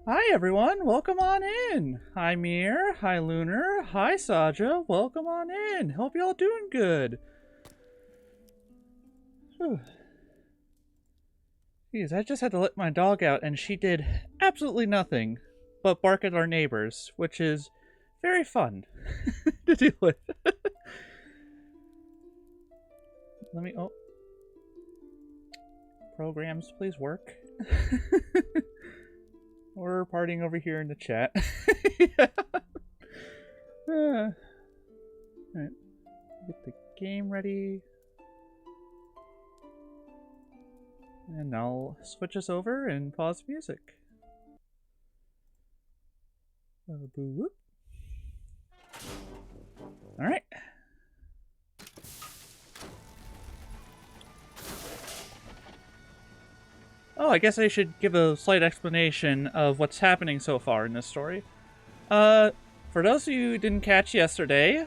Hi everyone, welcome on in. Hi Mir, hi Lunar, hi Saja, welcome on in. Hope y'all doing good. Whew. Jeez, I just had to let my dog out and she did absolutely nothing but bark at our neighbors, which is very fun to deal with. Let me, programs, please work. We're partying over here in the chat. Yeah. Alright. Get the game ready. And I'll switch us over and pause music. Alright. Oh, I guess I should give a slight explanation of what's happening so far in this story. For those of you who didn't catch yesterday,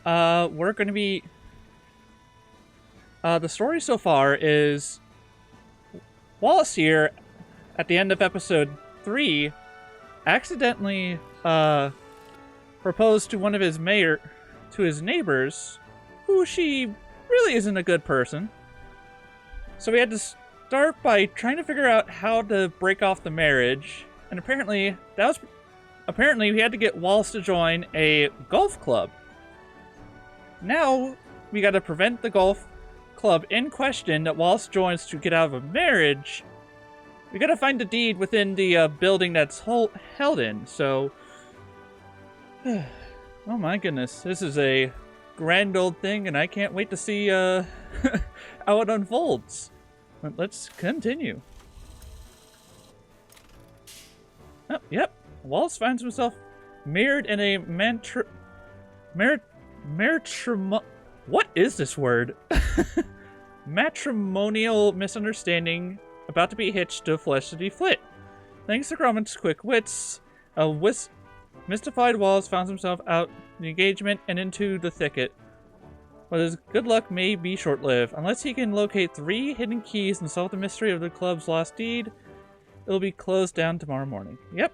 we're going to be... the story so far is... Wallace here, at the end of episode 3, accidentally, proposed to one of his his neighbors, who she really isn't a good person. So we had to start by trying to figure out how to break off the marriage, and apparently we had to get Wallace to join a golf club. Now we got to prevent the golf club in question that Wallace joins to get out of a marriage. We got to find the deed within the building that's held in. So, oh my goodness, this is a grand old thing, and I can't wait to see how it unfolds. But let's continue. Oh, yep. Wallace finds himself mirrored in a what is this word? Matrimonial misunderstanding about to be hitched to fleshly flit. Thanks to Gromit's quick wits, a mystified Wallace finds himself out in the engagement and into the thicket. But his good luck may be short-lived. Unless he can locate 3 hidden keys and solve the mystery of the club's lost deed, it'll be closed down tomorrow morning. Yep.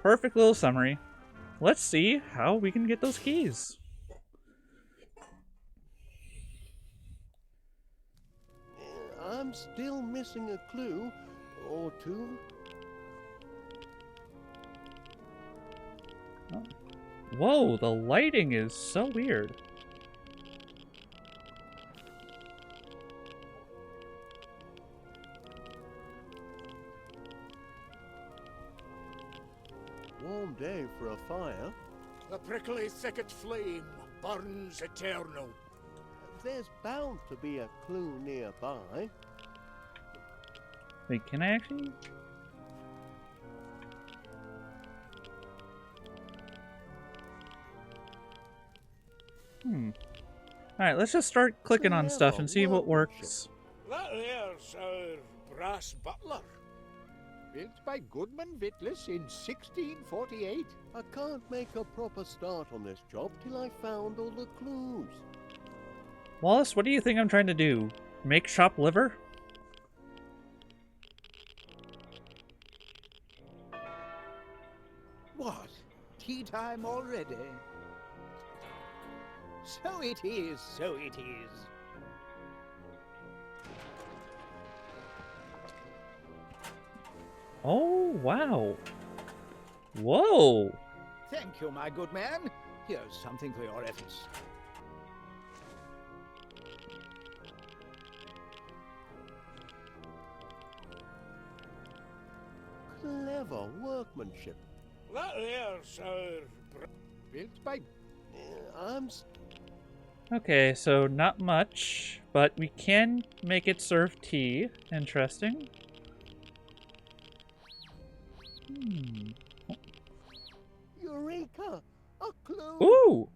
Perfect little summary. Let's see how we can get those keys. I'm still missing a clue or two. Oh. Whoa, the lighting is so weird. Warm day for a fire. The prickly thicket flame burns eternal. There's bound to be a clue nearby. Wait, can I actually? Alright, let's just start clicking on stuff and see what works. That there's our brass butler. Built by Goodman Vittles in 1648. I can't make a proper start on this job till I found all the clues. Wallace, what do you think I'm trying to do? Make chopped liver? What? Tea time already? So it is, so it is. Oh, wow. Whoa. Thank you, my good man. Here's something for your efforts. Clever workmanship. That there's our... Built by... Okay, so not much, but we can make it serve tea. Interesting. Eureka! A clue! Ooh!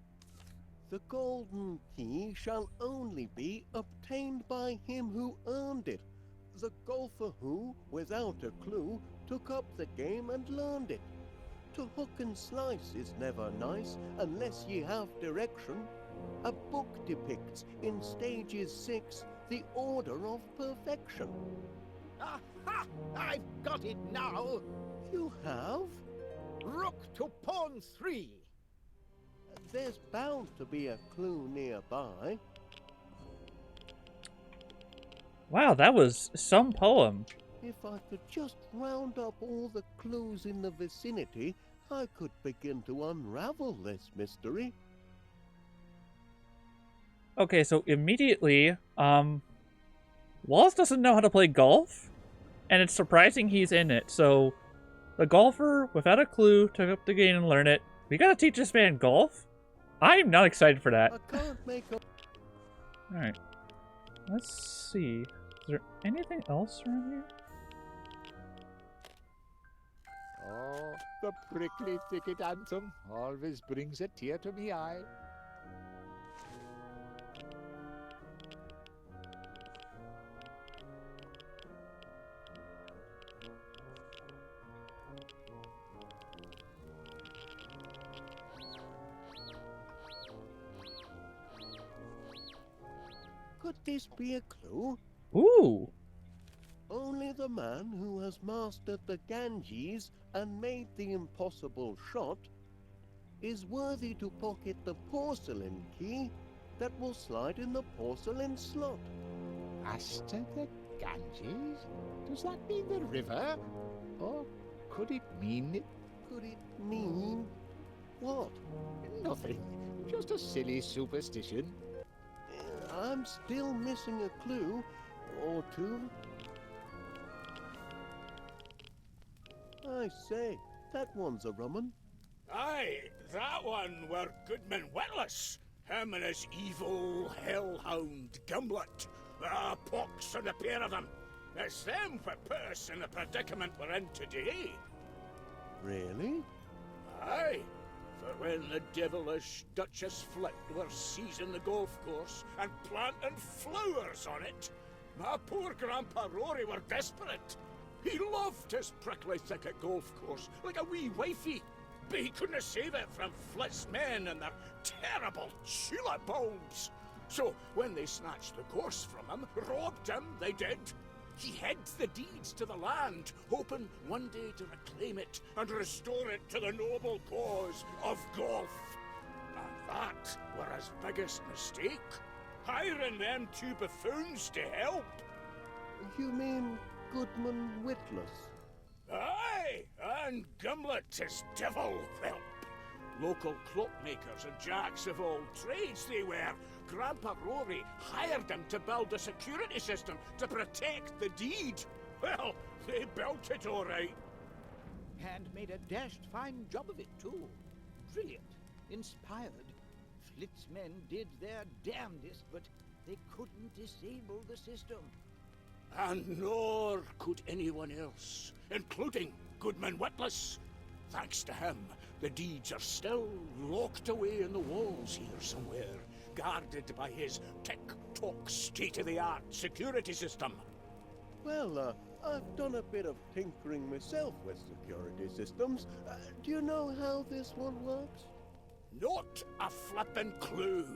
The golden key shall only be obtained by him who earned it. The golfer who, without a clue, took up the game and learned it. To hook and slice is never nice unless ye have direction. A book depicts in stages 6 the order of perfection. Aha! I've got it now. You have? Rook to pawn 3. There's bound to be a clue nearby. Wow, that was some poem. If I could just round up all the clues in the vicinity, I could begin to unravel this mystery. Okay, so immediately, Wallace doesn't know how to play golf, and it's surprising he's in it. So, the golfer, without a clue, took up the game and learned it. We gotta teach this man golf? I'm not excited for that. I can't make up. Alright. Let's see. Is there anything else around here? Oh, the prickly thicket anthem always brings a tear to me eye. Could this be a clue? Ooh! Only the man who has mastered the Ganges and made the impossible shot is worthy to pocket the porcelain key that will slide in the porcelain slot. Master the Ganges? Does that mean the river? Or could it mean... Could it mean what? Nothing. Just a silly superstition. I'm still missing a clue or two. I say, that one's a rummun. Aye, that one were Goodman Wallace. Him and his evil hellhound Gimlet. Ah, pox on the pair of them. It's them what put us in the predicament we're in today. Really? Aye, for when the devilish Duchess Flit were seizing the golf course and planting flowers on it, my poor Grandpa Rory were desperate. He loved his prickly thicket golf course like a wee wifey, but he couldn't save it from Flit's men and their terrible tulip bulbs. So when they snatched the course from him, robbed him, they did, he hid the deeds to the land, hoping one day to reclaim it and restore it to the noble cause of golf. And that were his biggest mistake, hiring them two buffoons to help. You mean Goodman Witless? Aye, and Gimlet is devil whelp. Local clockmakers and jacks of all trades they were. Grandpa Rory hired them to build a security system to protect the deed. Well, they built it all right. And made a dashed fine job of it, too. Brilliant. Inspired. Flit's men did their damnedest, but they couldn't disable the system. And nor could anyone else, including Goodman Witless. Thanks to him, the deeds are still locked away in the walls here somewhere, guarded by his tick-tock state-of-the-art security system. Well, I've done a bit of tinkering myself with security systems. Do you know how this one works? Not a flippin' clue.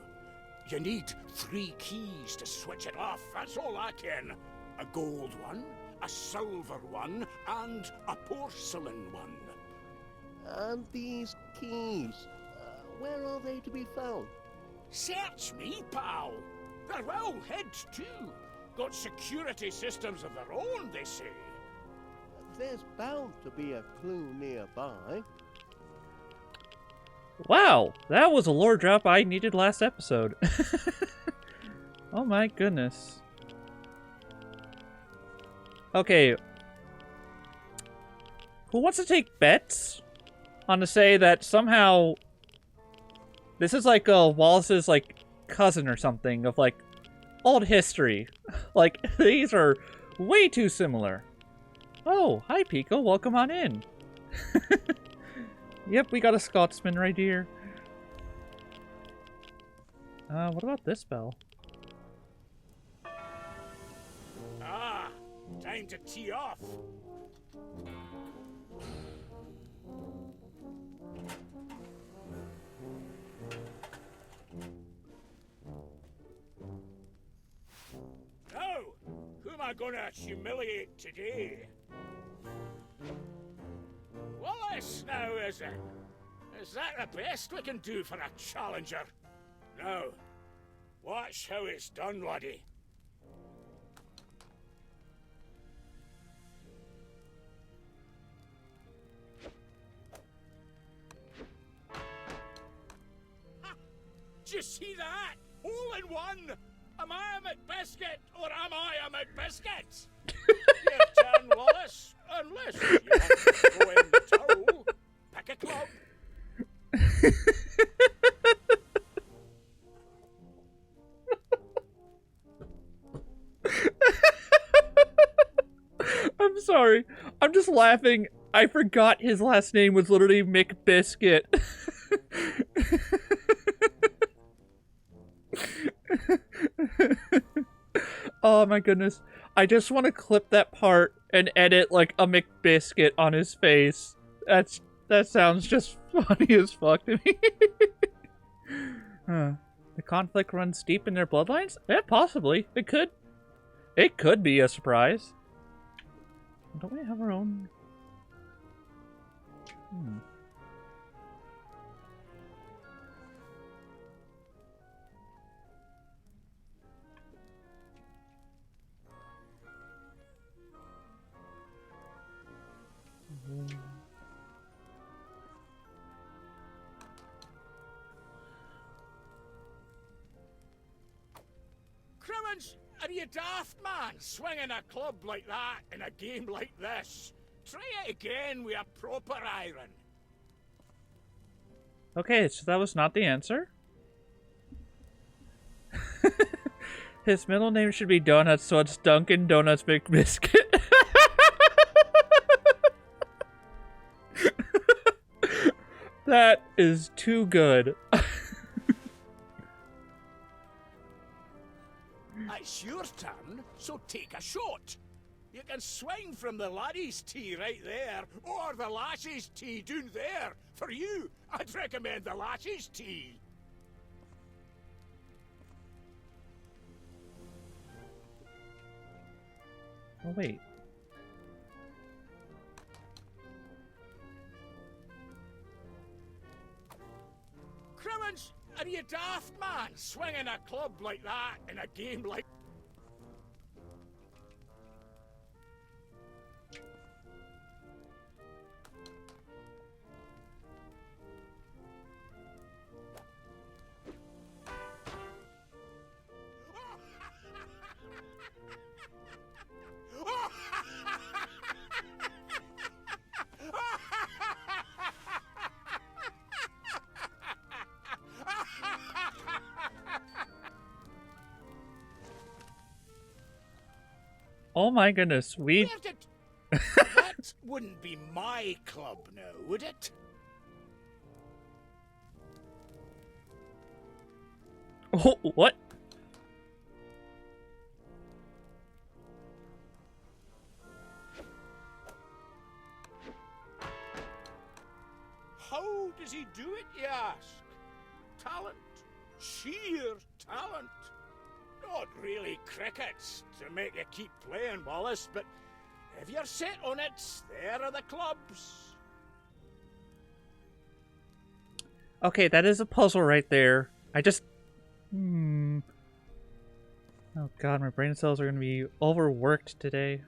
You need 3 keys to switch it off, that's all I can. A gold one, a silver one, and a porcelain one. And these keys, where are they to be found? Search me, pal. They're well hid, too. Got security systems of their own, they say. There's bound to be a clue nearby. Wow, that was a lore drop I needed last episode. Oh my goodness. Okay. Who wants to take bets on to say that somehow this is like Wallace's like cousin or something of like old history? Like these are way too similar. Oh, hi Pico, welcome on in. Yep, we got a Scotsman right here. What about this bell? Ah, time to tee off. Now, who am I gonna humiliate today? Wallace, now is it? Is that the best we can do for a challenger? Now, watch how it's done, laddie. Ha! Did you see that? Hole in one! Am I a McBiscuit, or am I a McBiscuit? Your turn, Wallace. Unless you want to go in towel. Pick a club. I'm sorry. I'm just laughing. I forgot his last name was literally McBiscuit. Oh my goodness. I just want to clip that part and edit like a McBiscuit on his face. That sounds just funny as fuck to me. Huh. The conflict runs deep in their bloodlines? Yeah, possibly. It could be a surprise. Don't we have our own? Crimmins, are you daft, man? Swinging a club like that in a game like this? Try it again with a proper iron. Okay, so that was not the answer. His middle name should be Donuts, so it's Dunkin' Donuts McBiscuit. That is too good. It's your turn, so take a shot. You can swing from the laddie's tee right there, or the lassie's tee down there. For you, I'd recommend the lassie's tee. Oh, wait. Crimmins, are you daft, man? Swinging a club like that in a game like... Oh my goodness, That wouldn't be my club now, would it? Oh, what? How does he do it, you ask? Talent. Sheer talent. Not really crickets to make you keep playing, Wallace, but if you're set on it, there are the clubs. Okay, that is a puzzle right there. I just... Oh god, my brain cells are going to be overworked today.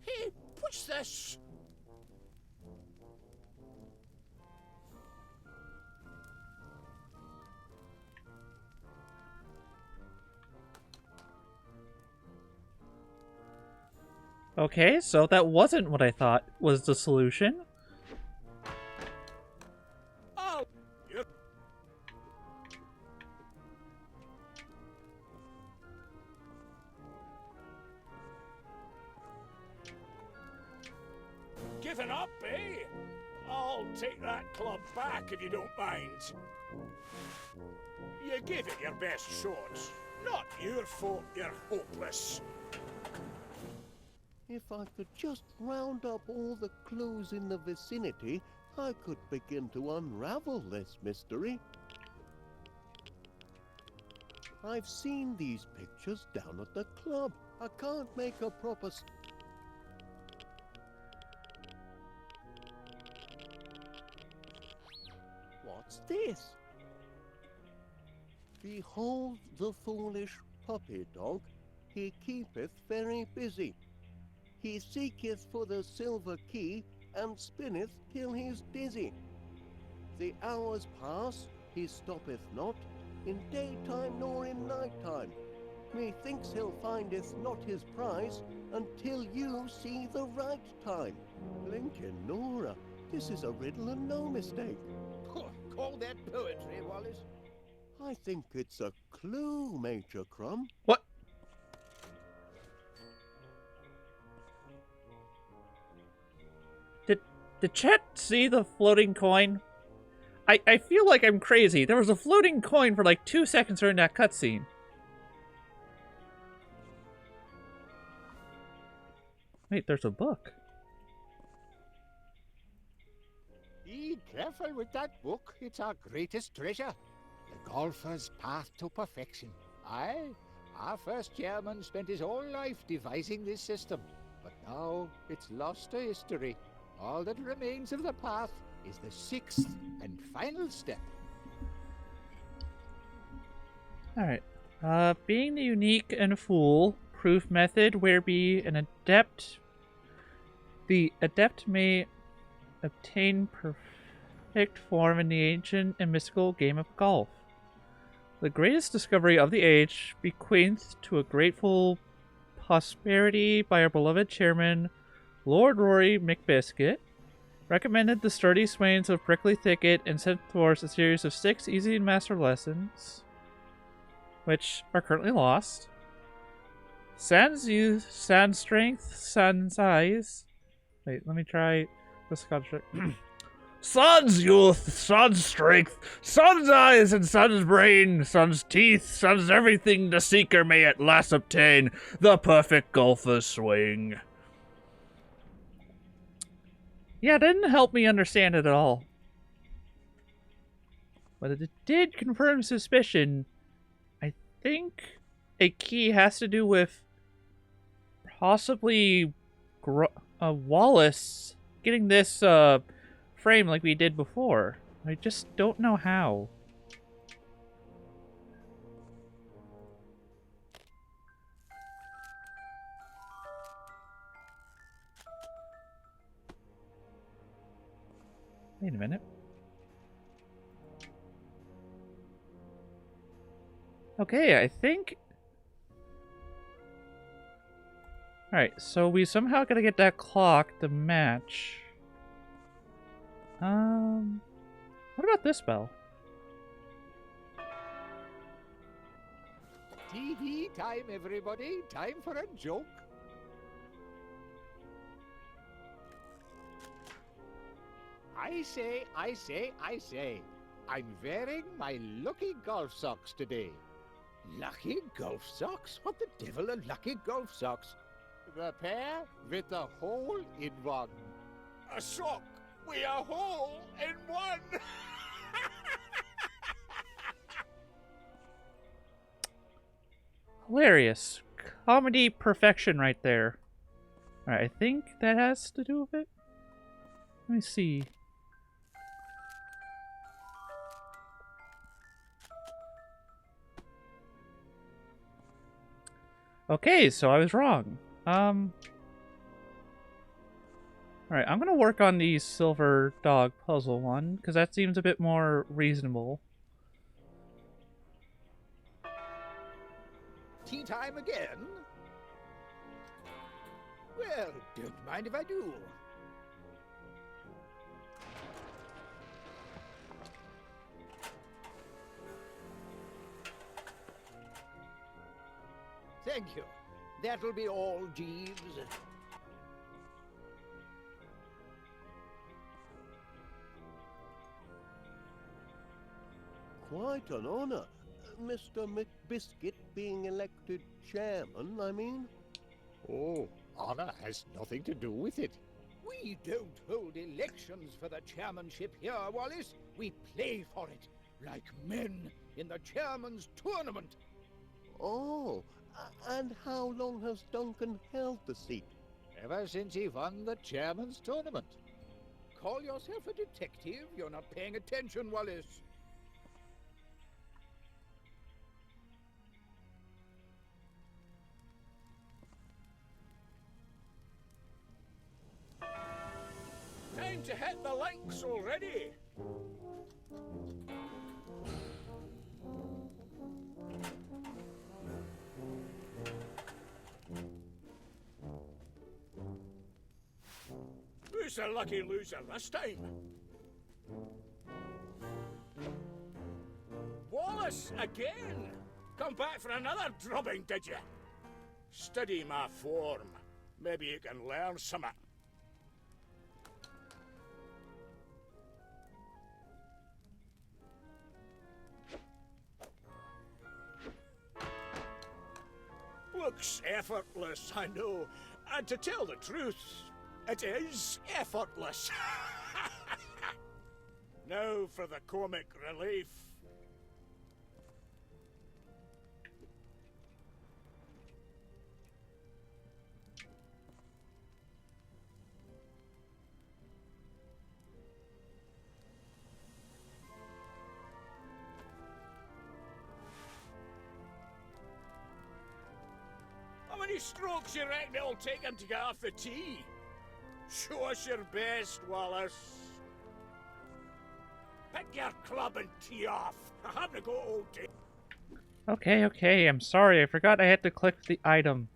Hey, what's this? Okay, so that wasn't what I thought was the solution. Oh, you're... given up, eh? I'll take that club back if you don't mind. You gave it your best shot. Not your fault you're hopeless. If I could just round up all the clues in the vicinity, I could begin to unravel this mystery. I've seen these pictures down at the club. I can't make a proper... What's this? Behold the foolish puppy dog, he keepeth very busy. He seeketh for the silver key, and spinneth till he's dizzy. The hours pass, he stoppeth not, in daytime nor in nighttime. Methinks he'll findeth not his prize, until you see the right time. Blinkin' Nora, this is a riddle and no mistake. Call that poetry, Wallace. I think it's a clue, Major Crumb. What? Did Chet see the floating coin? I feel like I'm crazy. There was a floating coin for like 2 seconds during that cutscene. Wait, there's a book. Be careful with that book. It's our greatest treasure. The golfer's path to perfection. Aye, our first chairman spent his whole life devising this system. But now it's lost to history. All that remains of the path is the 6th and final step. Alright. Being the unique and fool-proof method whereby an adept... The adept may obtain perfect form in the ancient and mystical game of golf. The greatest discovery of the age, bequeathed to a grateful posterity by our beloved chairman, Lord Rory McBiscuit, recommended the sturdy swains of Prickly Thicket and set forth a series of 6 easy to master lessons, which are currently lost. Sans youth, sans strength, sans eyes. Wait, let me try the Scottish. Sans youth, sans strength, sans eyes and sans brain, sans teeth, sans everything the seeker may at last obtain, the perfect golfer's swing. Yeah, it didn't help me understand it at all. But it did confirm suspicion. I think a key has to do with possibly Wallace getting this frame like we did before. I just don't know how. Wait a minute. Okay, I think... Alright, so we somehow gotta get that clock to match. What about this bell? TV time, everybody. Time for a joke. I say. I'm wearing my lucky golf socks today. Lucky golf socks? What the devil are lucky golf socks? The pair with the hole in one. A sock with a hole in one. Hilarious. Comedy perfection right there. Alright, I think that has to do with it. Let me see. Okay, so I was wrong. Alright, I'm gonna work on the silver dog puzzle one, because that seems a bit more reasonable. Tea time again? Well, don't mind if I do. Thank you. That'll be all, Jeeves. quite an honor. Mr. McBiscuit being elected chairman, I mean. Oh, honor has nothing to do with it. We don't hold elections for the chairmanship here, Wallace. We play for it, like men in the chairman's tournament. Oh, and how long has Duncan held the seat? Ever since he won the chairman's tournament. Call yourself a detective? You're not paying attention, Wallace. Time to hit the links already. Who's the lucky loser this time? Wallace again! Come back for another drubbing, did you? Study my form. Maybe you can learn something. Looks effortless, I know. And to tell the truth, it is effortless. Now for the comic relief. How many strokes you reckon it'll take him to get off the tee? Show us your best, Wallace. Pick your club and tee off. I haven't got all day. Okay, I'm sorry. I forgot I had to click the item.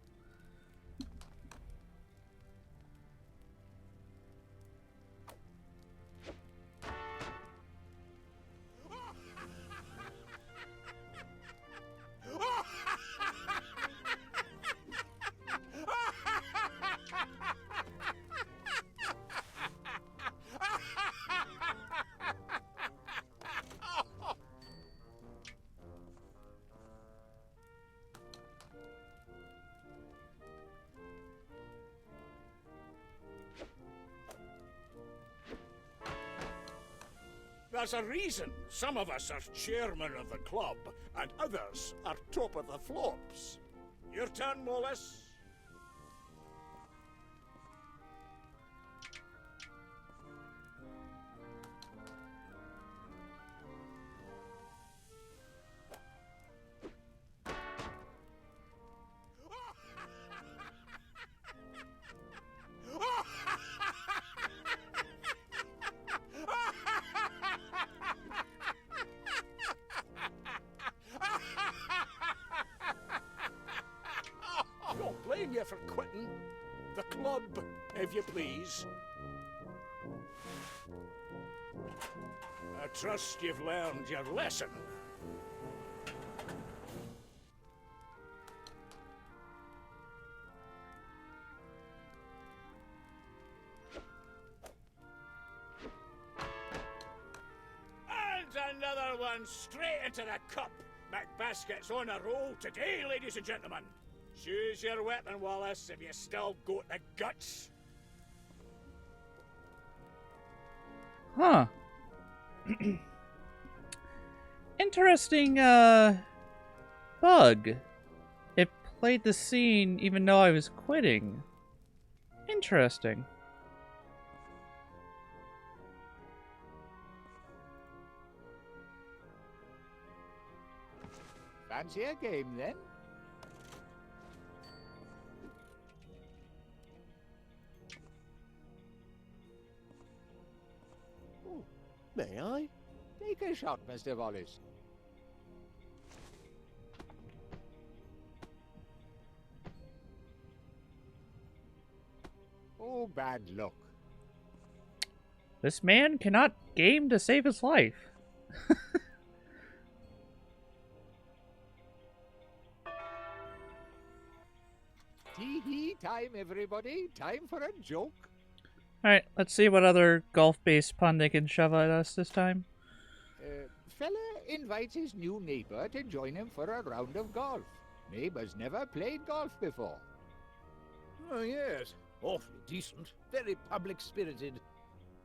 There's a reason some of us are chairman of the club and others are top of the flops. Your turn, Wallace. Don't blame you for quitting. The club, if you please. I trust you've learned your lesson. And another one straight into the cup. McBasket's on a roll today, ladies and gentlemen. Choose your weapon, Wallace, if you still got the guts. Huh. Interesting, bug. It played the scene even though I was quitting. Interesting. Fancy a game, then? May I? Take a shot, Mr. Wallace. Oh, bad luck. This man cannot game to save his life. Tee-hee time, everybody. Time for a joke. Alright, let's see what other golf-based pun they can shove at us this time. Fella, invites his new neighbor to join him for a round of golf. Neighbor's never played golf before. Oh, yes. Awfully decent. Very public-spirited.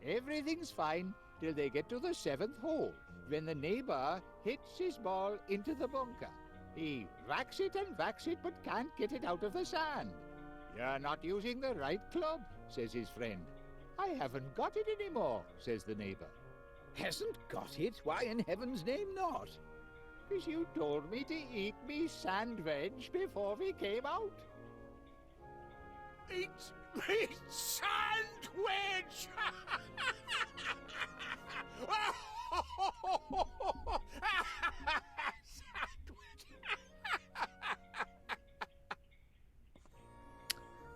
Everything's fine till they get to the 7th hole, when the neighbor hits his ball into the bunker. He whacks it and whacks it, but can't get it out of the sand. You're not using the right club, says his friend. I haven't got it anymore, says the neighbor. Hasn't got it? Why in heaven's name not? 'Cause you told me to eat me sandwich before we came out. Eat me sandwich!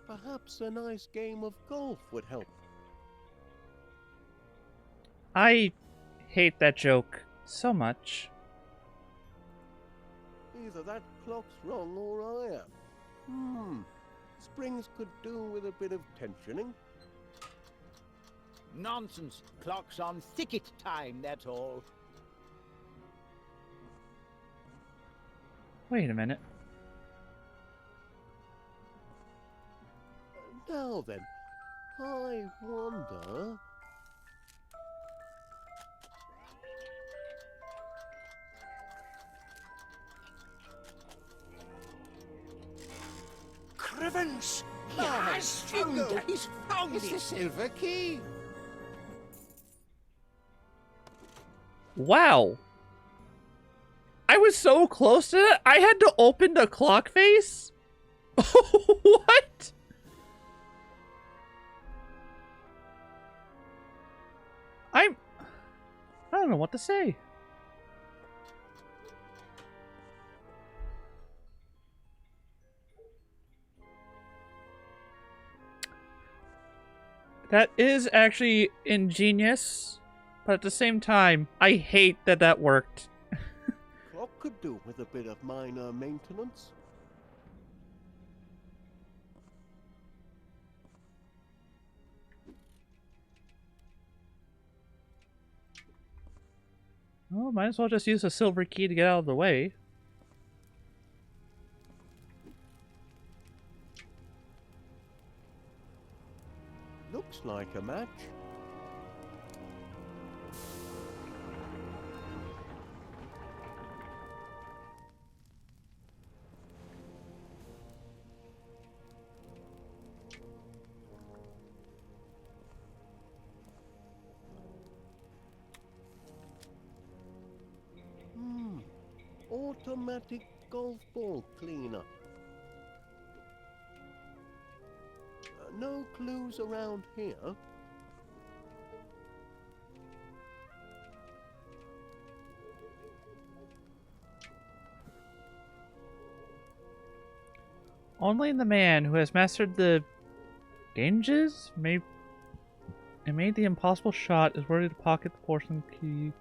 Perhaps a nice game of golf would help. I hate that joke so much. Either that clock's wrong or I am. Springs could do with a bit of tensioning. Nonsense. Clock's on thicket time, that's all. Wait a minute. Now then, I wonder... Crivens! He has found it! He's found It's the it! silver key. Wow. I was so close to it, I had to open the clock face? What? I don't know what to say. That is actually ingenious, but at the same time, I hate that that worked. Clock could do with a bit of minor maintenance. Well, might as well just use a silver key to get out of the way. Looks like a match. Automatic golf ball cleaner. No clues around here. Only the man who has mastered the Ganges and made the impossible shot is worthy to pocket the porcelain key.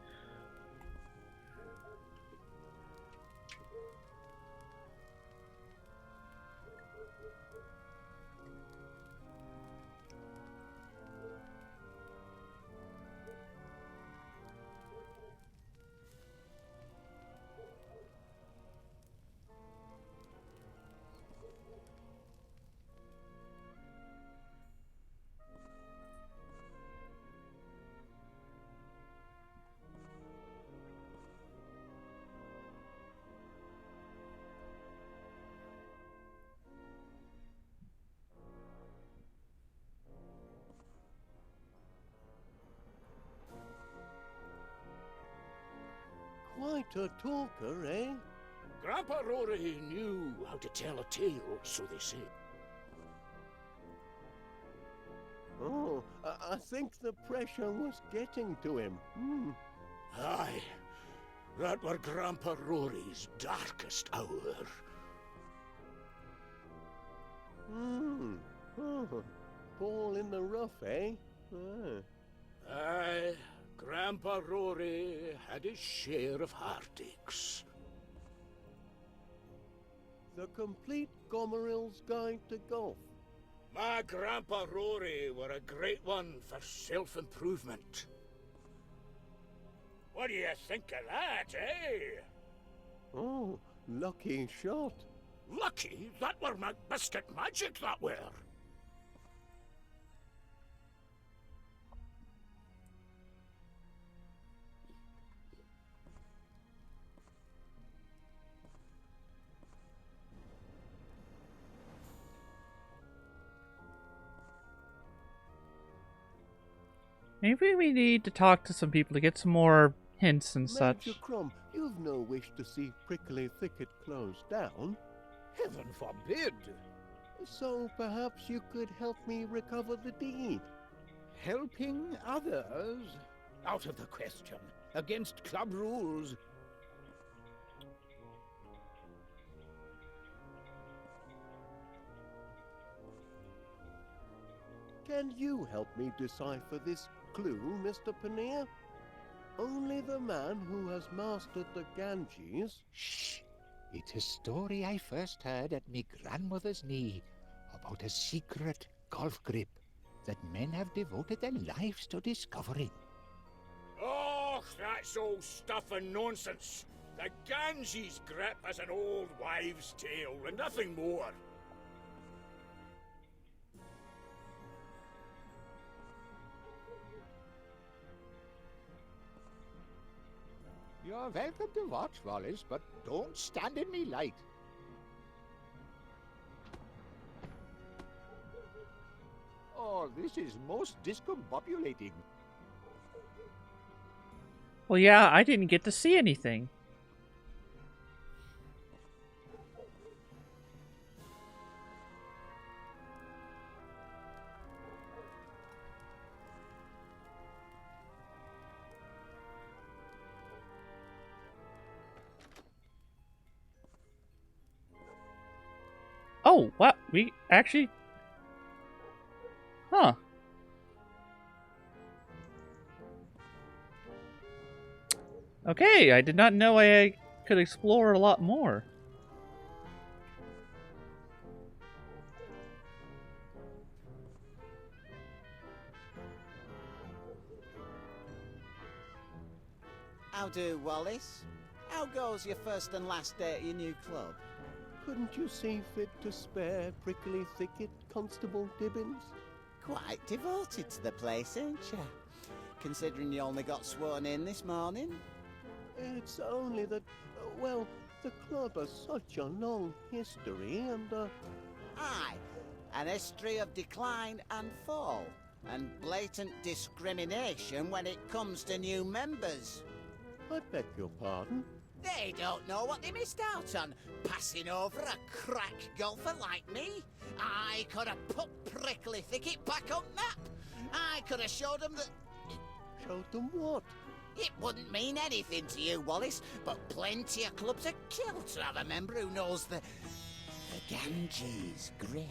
Quite a talker, eh? Grandpa Rory knew how to tell a tale, so they say. Oh, I think the pressure was getting to him. Aye, that were Grandpa Rory's darkest hour. Oh, ball in the rough, eh? Ah. Aye, Grandpa Rory had his share of heartaches. The Complete Gomeril's Guide to Golf. My Grandpa Rory were a great one for self-improvement. What do you think of that, eh? Oh, lucky shot. Lucky that were McBiscuit magic, that were. Maybe we need to talk to some people to get some more hints and such. Major Crom, you've no wish to see Prickly Thicket closed down. Heaven forbid! So perhaps you could help me recover the deed. Helping others? Out of the question. Against club rules. Can you help me decipher this clue, Mr. Paneer? Only the man who has mastered the Ganges... Shh! It's a story I first heard at me grandmother's knee about a secret golf grip that men have devoted their lives to discovering. Oh, that's old stuff and nonsense. The Ganges grip is an old wives' tale and nothing more. You're welcome to watch, Wallace, but don't stand in me light. Oh, this is most discombobulating. Well, yeah, I didn't get to see anything. Oh, what? We actually... Huh. Okay, I did not know I could explore a lot more. How do, Wallace? How goes your first and last day at your new club? Couldn't you see fit to spare Prickly Thicket, Constable Dibbins? Quite devoted to the place, ain't you? Considering you only got sworn in this morning. It's only that, well, the club has such a long history and, Aye, an history of decline and fall, and blatant discrimination when it comes to new members. I beg your pardon? They don't know what they missed out on, passing over a crack golfer like me. I could have put Prickly Thicket back on map. I could have showed them that... Showed them what? It wouldn't mean anything to you, Wallace, but plenty of clubs are killed to have a member who knows the Ganges grip.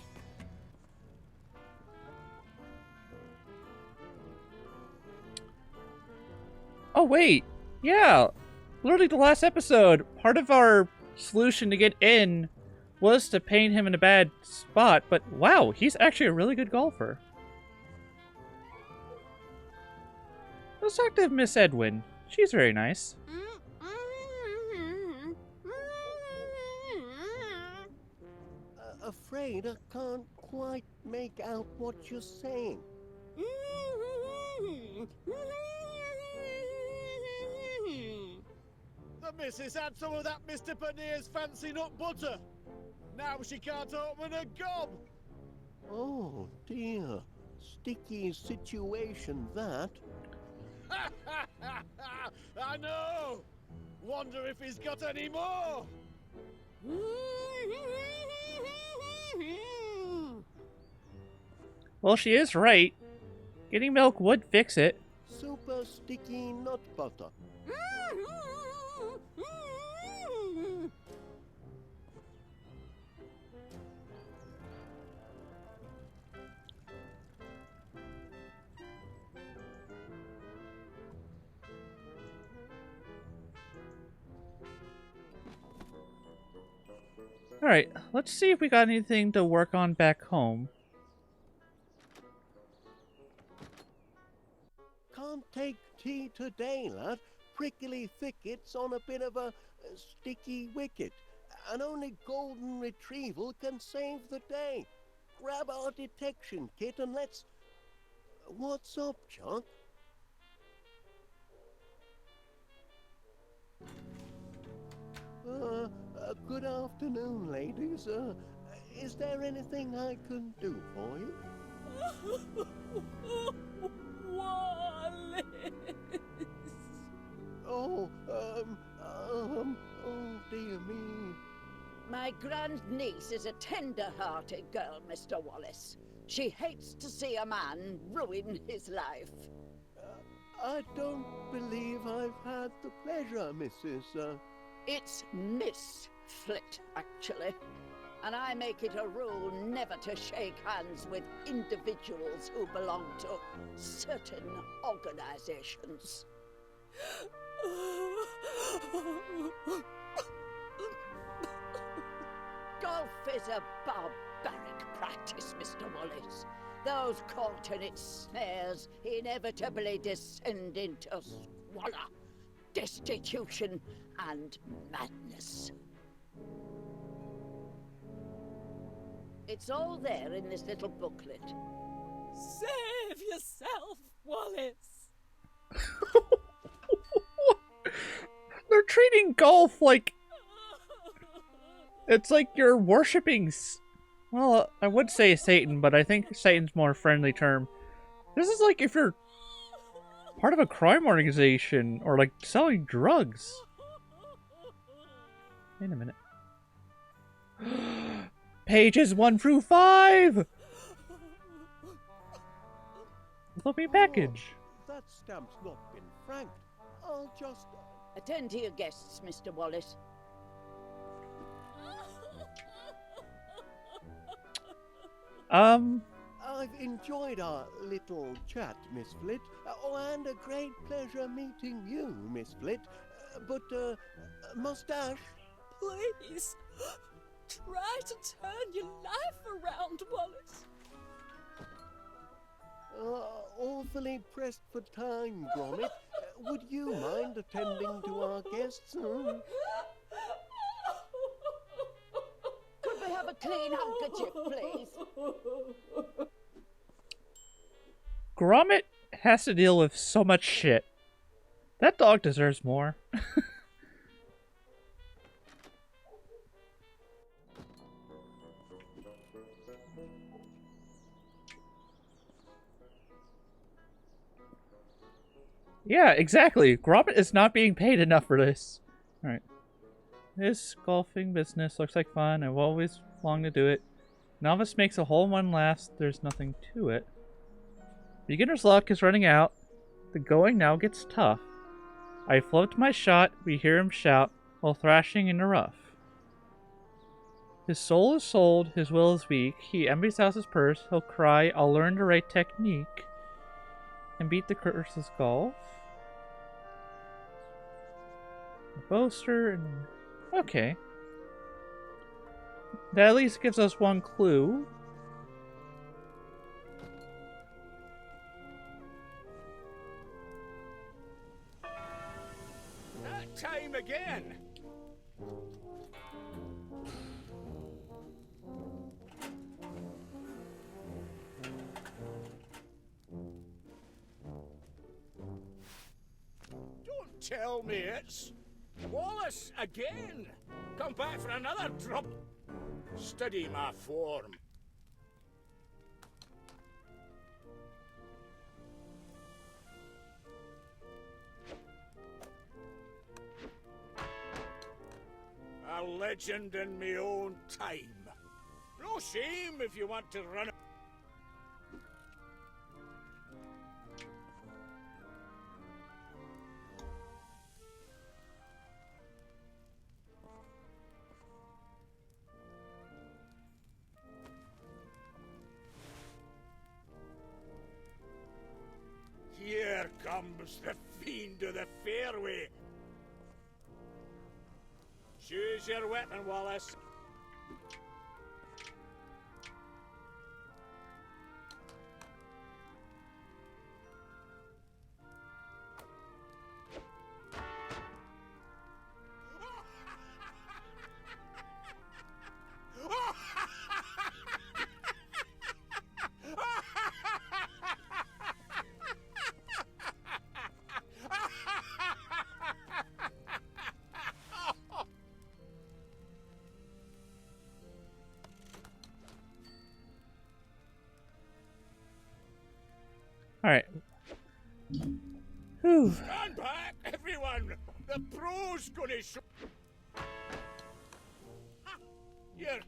Oh, wait. Yeah. Literally the last episode, part of our solution to get in was to paint him in a bad spot, but wow, he's actually a really good golfer. Let's talk to Miss Edwin. She's very nice. Afraid I can't quite make out what you're saying. The missus had some of that Mr. Paneer's fancy nut butter. Now she can't open a gob. Oh dear, sticky situation that. I know. Wonder if he's got any more. Well, she is right. Getting milk would fix it. Super sticky nut butter. Alright, let's see if we got anything to work on back home. Can't take tea today, lad. prickly thickets on a bit of a sticky wicket, and only golden retrieval can save the day. Grab our detection kit and let's... What's up, Chuck? Good afternoon, ladies. Is there anything I can do for you? Wallace! Oh, oh dear me. My grandniece is a tender-hearted girl, Mr. Wallace. She hates to see a man ruin his life. I don't believe I've had the pleasure, Mrs. It's Miss Flit, actually. And I make it a rule never to shake hands with individuals who belong to certain organizations. Golf is a barbaric practice, Mr. Wallace. Those caught in its snares inevitably descend into squalor, destitution, and madness. It's all there in this little booklet. Save yourself, Wallace! They're treating golf like... It's like you're worshipping... Well, I would say Satan, but I think Satan's more friendly term. This is like if you're part of a crime organization or like selling drugs. Wait a minute. Pages 1 through 5! Flipping package. That stamp's not been franked. I'll just... Attend to your guests, Mr. Wallace. I've enjoyed our little chat, Miss Flit. And a great pleasure meeting you, Miss Flit. But, Mustache? Please, try to turn your life around, Wallace. Awfully pressed for time, Gromit. Would you mind attending to our guests? Could we have a clean handkerchief, please? Gromit has to deal with so much shit. That dog deserves more. Yeah, exactly. Gromit is not being paid enough for this. Alright. This golfing business looks like fun. I've always longed to do it. Novice makes a hole in one last. There's nothing to it. Beginner's luck is running out. The going now gets tough. I float my shot. We hear him shout while thrashing in the rough. His soul is sold. His will is weak. He empties out his purse. He'll cry, I'll learn the right technique and beat the curse's golf. A boaster and... Okay. That at least gives us one clue. That time again! Don't tell me it's Wallace again! Come back for another drop! Study my form. A legend in me own time. No shame if you want to run. Here comes the fiend of the fairway. Choose your weapon, Wallace. Whew. Stand back, everyone! The pro's gonna show. Here.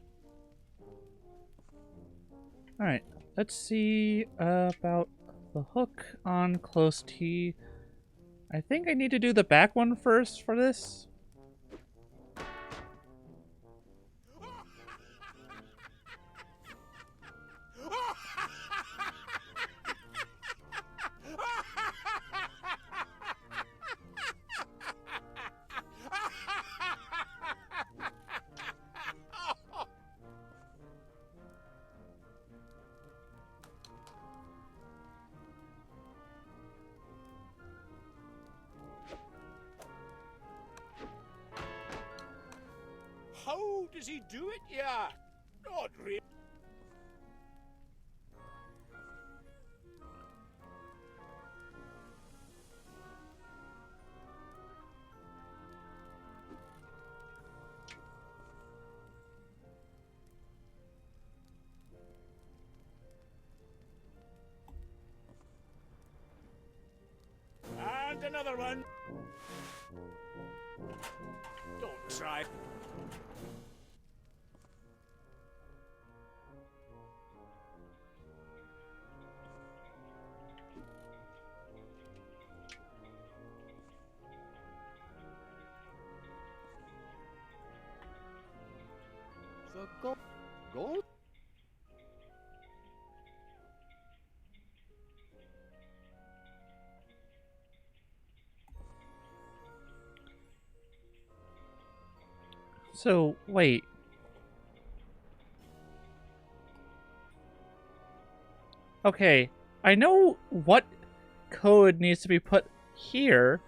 Alright, let's see about the hook on close T. I think I need to do the back one first for this. How does he do it, yeah? Not really. And another one. Don't try. The gold? So, wait. Okay, I know what code needs to be put here,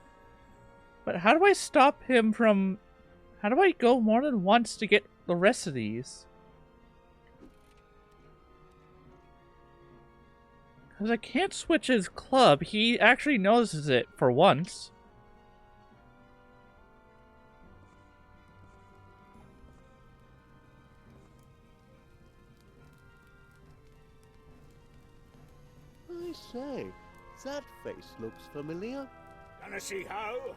but how do I stop him from... How do I go more than once to get the rest of these? Because I can't switch his club. He actually notices it for once. I say, that face looks familiar. Can I see how?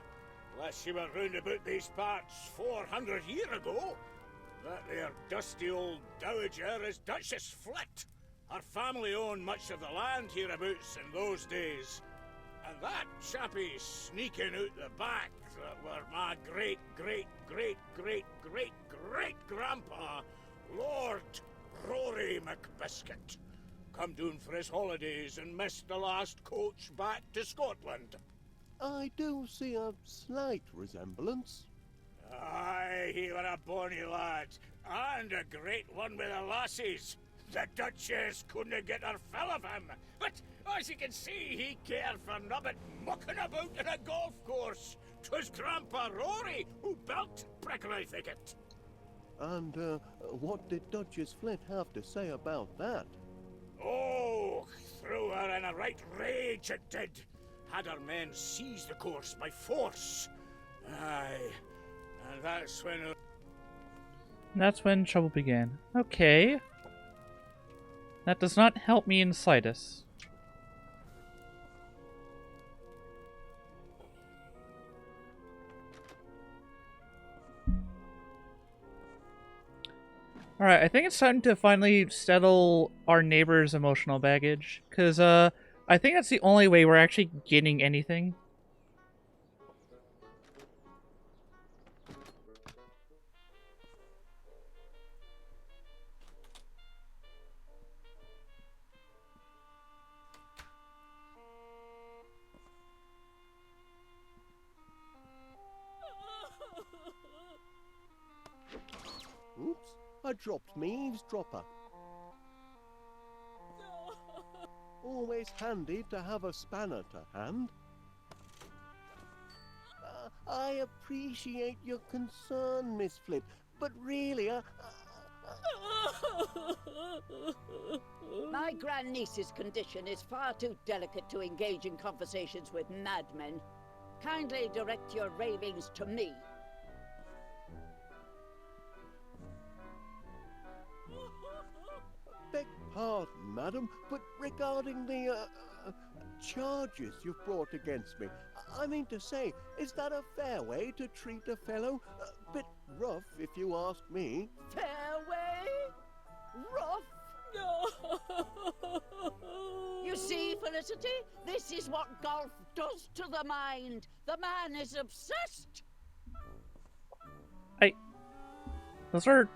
Unless you were round about these parts 400 years ago. That there dusty old dowager is Duchess Flit. Her family owned much of the land hereabouts in those days. And that chappie sneaking out the back that were my great-great-great-great-great-great-grandpa, Lord Rory McBiscuit. Come down for his holidays and missed the last coach back to Scotland. I do see a slight resemblance. Aye, he were a bonny lad, and a great one with the lassies. The Duchess couldn't get her fill of him, but as you can see, he cared for nobbut mucking about in a golf course. 'Twas Grandpa Rory who built Prickly Thicket. And what did Duchess Flint have to say about that? Oh, threw her in a right rage it did. Had her men seize the course by force. Aye, and that's when trouble began. Okay. That does not help me in slightest. Alright, I think it's time to finally settle our neighbor's emotional baggage. Because, I think that's the only way we're actually getting anything. Oops, I dropped me eavesdropper. Always handy to have a spanner to hand. I appreciate your concern, Miss Flint, but really, My grandniece's condition is far too delicate to engage in conversations with madmen. Kindly direct your ravings to me. Beg pardon, madam, but regarding the charges you've brought against me. I mean to say, is that a fair way to treat a fellow? A bit rough, if you ask me. Fairway? Rough? No. You see, Felicity, this is what golf does to the mind. The man is obsessed. Those are...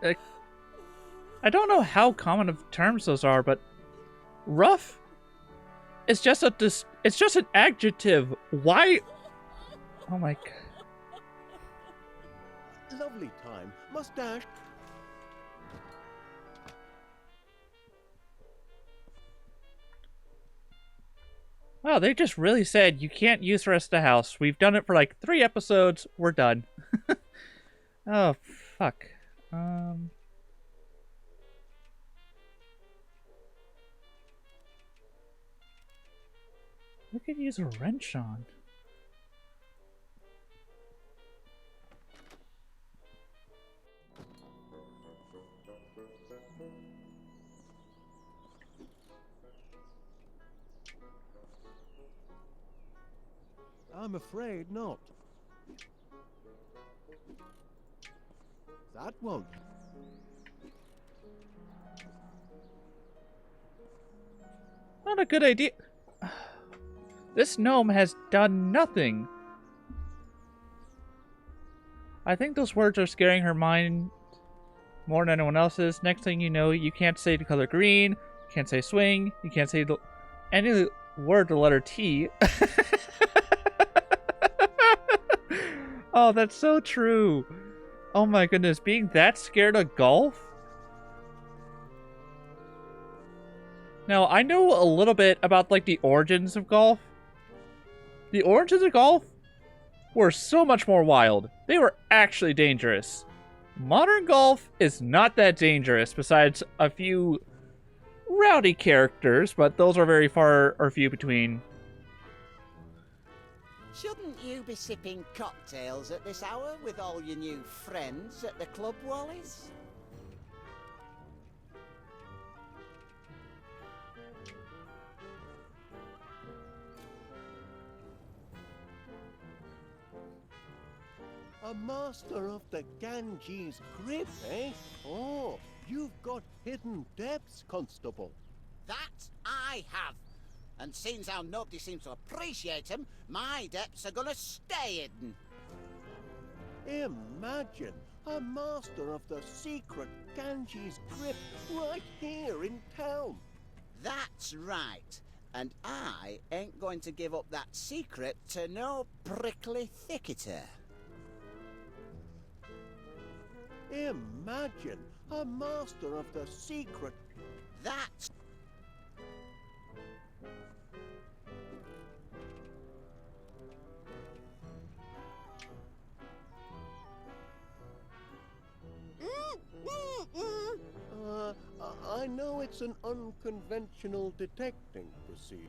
I don't know how common of terms those are, but... rough? It's just it's just an adjective. Why? Oh my god. Lovely time. Mustache. Wow, they just really said you can't use the rest of the house. We've done it for like 3 episodes. We're done. Oh, fuck. We could use a wrench on. I'm afraid not. That won't. Not a good idea. This gnome has done nothing. I think those words are scaring her mind more than anyone else's. Next thing you know, you can't say the color green, you can't say swing, you can't say any word the letter T. Oh, that's so true. Oh my goodness, being that scared of golf? Now, I know a little bit about, like, the origins of golf. The origins of golf were so much more wild. They were actually dangerous. Modern golf is not that dangerous, besides a few rowdy characters, but those are very far or few between. Shouldn't you be sipping cocktails at this hour with all your new friends at the club, Wallace? A master of the Ganges grip, eh? Oh, you've got hidden depths, Constable. That I have. And since how nobody seems to appreciate him, my depths are gonna stay hidden. Imagine a master of the secret Ganges grip right here in town. That's right. And I ain't going to give up that secret to no prickly thicketer. Imagine a master of the secret. That's... I know it's an unconventional detecting procedure.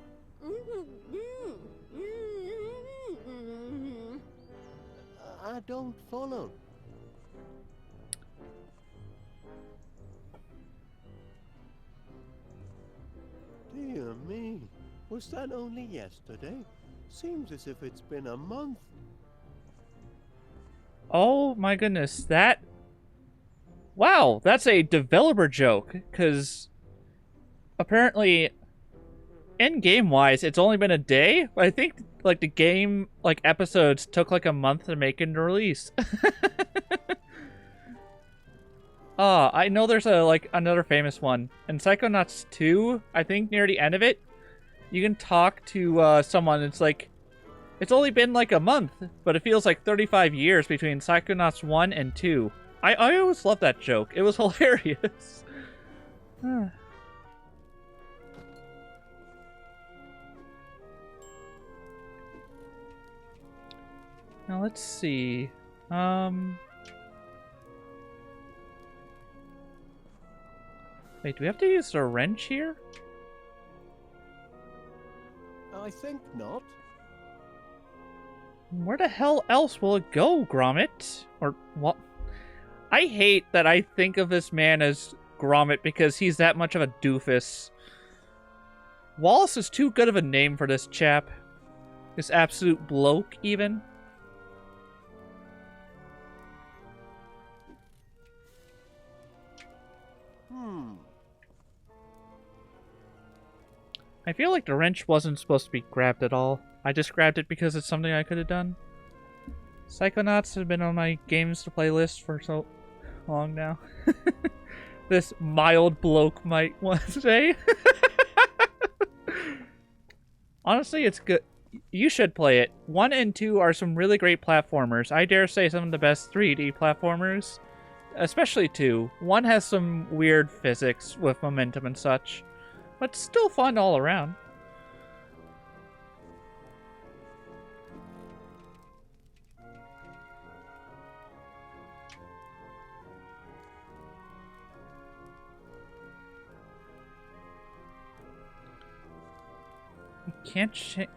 I don't follow. Dear me, was that only yesterday? Seems as if it's been a month. Oh my goodness, that... Wow, that's a developer joke, because apparently, in-game wise, it's only been a day. I think, like, the game, like, episodes took, like, a month to make and release. I know there's a, like, another famous one. In Psychonauts 2, I think near the end of it, you can talk to, someone, it's like, it's only been, like, a month, but it feels like 35 years between Psychonauts 1 and 2. I always loved that joke. It was hilarious. Now let's see. Wait, do we have to use a wrench here? I think not. Where the hell else will it go, Gromit? Or what? I hate that I think of this man as Gromit because he's that much of a doofus. Wallace is too good of a name for this chap. This absolute bloke, even. I feel like the wrench wasn't supposed to be grabbed at all. I just grabbed it because it's something I could have done. Psychonauts have been on my games to play list for so long now. This mild bloke might want to say. Honestly, it's good. You should play it. 1 and 2 are some really great platformers. I dare say some of the best 3D platformers. Especially 2. 1 has some weird physics with momentum and such. But still fun all around. You can't change...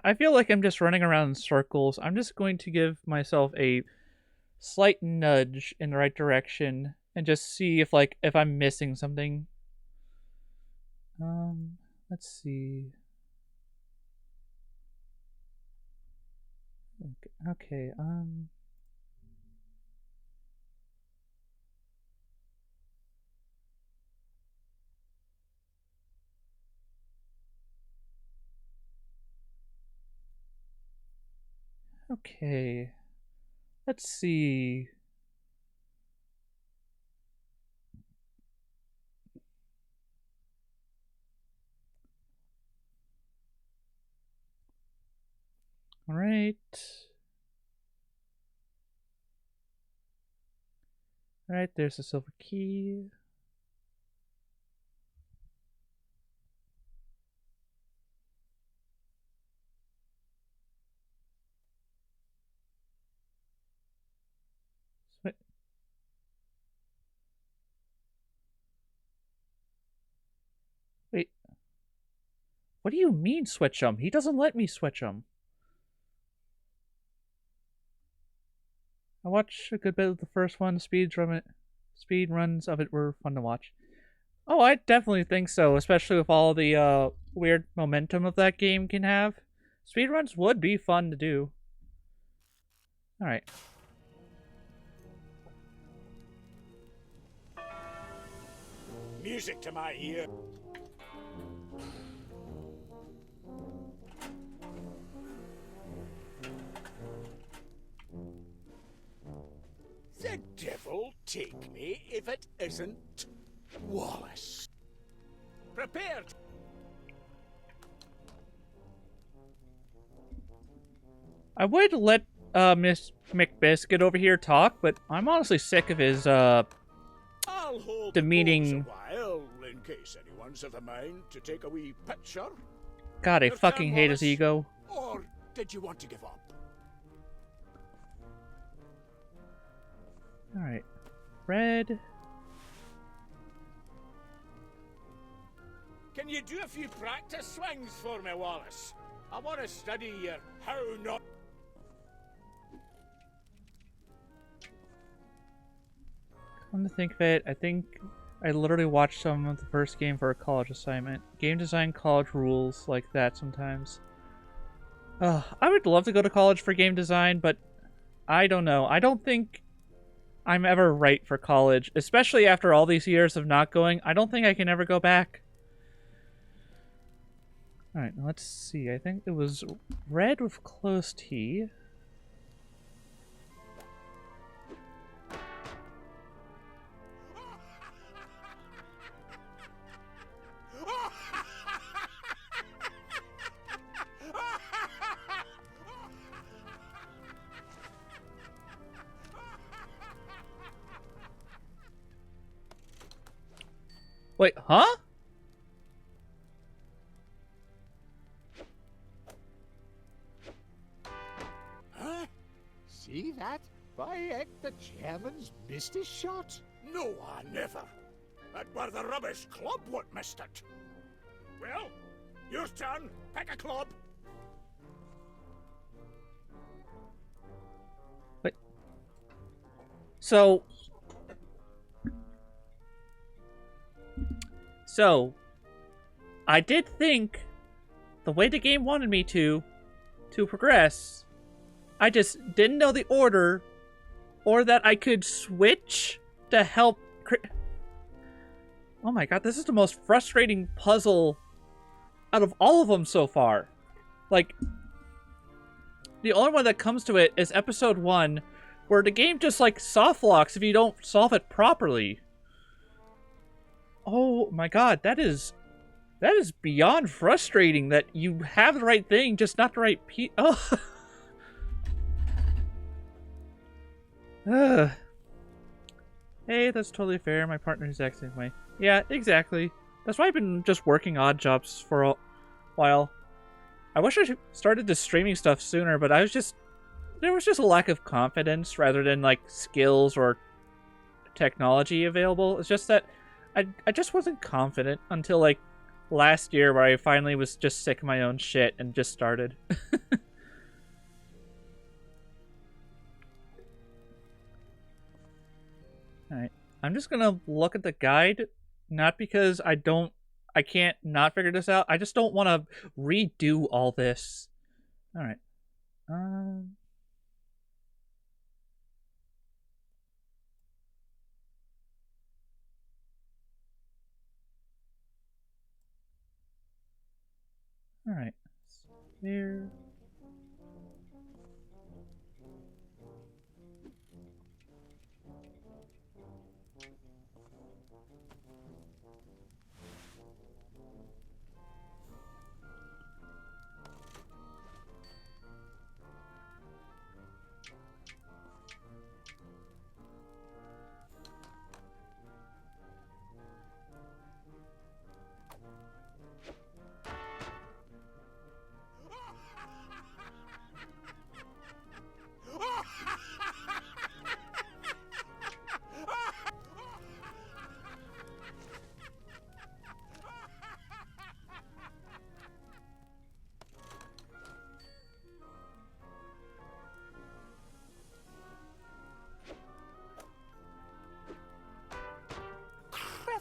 I feel like I'm just running around in circles. I'm just going to give myself a slight nudge in the right direction and just see if I'm missing something. Let's see. Okay, okay. Let's see. All right. All right, there's the silver key. Wait. What do you mean switch them? He doesn't let me switch them. I watched a good bit of the first one. Speed runs of it were fun to watch. Oh, I definitely think so, especially with all the weird momentum of that game can have. Speedruns would be fun to do. Alright. Music to my ear. The devil take me if it isn't Wallace. Prepared. I would let Miss McBiscuit over here talk, but I'm honestly sick of his I'll hold demeaning. the pose a while in case anyone's of a mind to take a wee picture. God, I Your fucking turn, hate his Wallace. ego. Or did you want to give up? Alright. Red. Can you do a few practice swings for me, Wallace? I want to study your how not. Come to think of it, I think I literally watched some of the first game for a college assignment. Game design college rules like that sometimes. I would love to go to college for game design, but I don't know. I don't think I'm ever right for college, especially after all these years of not going. I don't think I can ever go back. Alright, let's see. I think it was red with closed T. Wait, huh? Huh? See that? By heck, the chairman's missed his shot. No, I never. That were the rubbish club what missed it. Well, your turn. Pick a club. Wait. So, So, I did think the way the game wanted me to progress, I just didn't know the order, or that I could switch to help. Oh my god, this is the most frustrating puzzle out of all of them so far. Like, the only one that comes to it is episode 1, where the game just, like, soft locks if you don't solve it properly. Oh my god, that is beyond frustrating that you have the right thing, just not the right Oh. Hey, that's totally fair. My partner's the same way. Yeah, exactly. That's why I've been just working odd jobs for a while. I wish I started this streaming stuff sooner, but there was just a lack of confidence rather than, like, skills or technology available. It's just that I just wasn't confident until, like, last year, where I finally was just sick of my own shit and just started. Alright. I'm just gonna look at the guide, not because I can't not figure this out. I just don't want to redo all this. Alright. Alright. Here.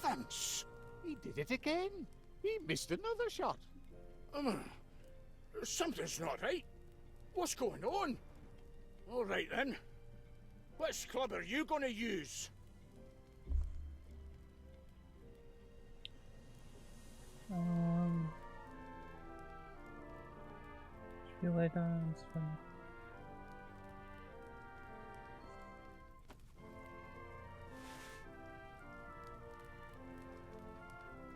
Heavens! He did it again. He missed another shot. Something's not right. What's going on? All right then. Which club are you going to use? Feel items from.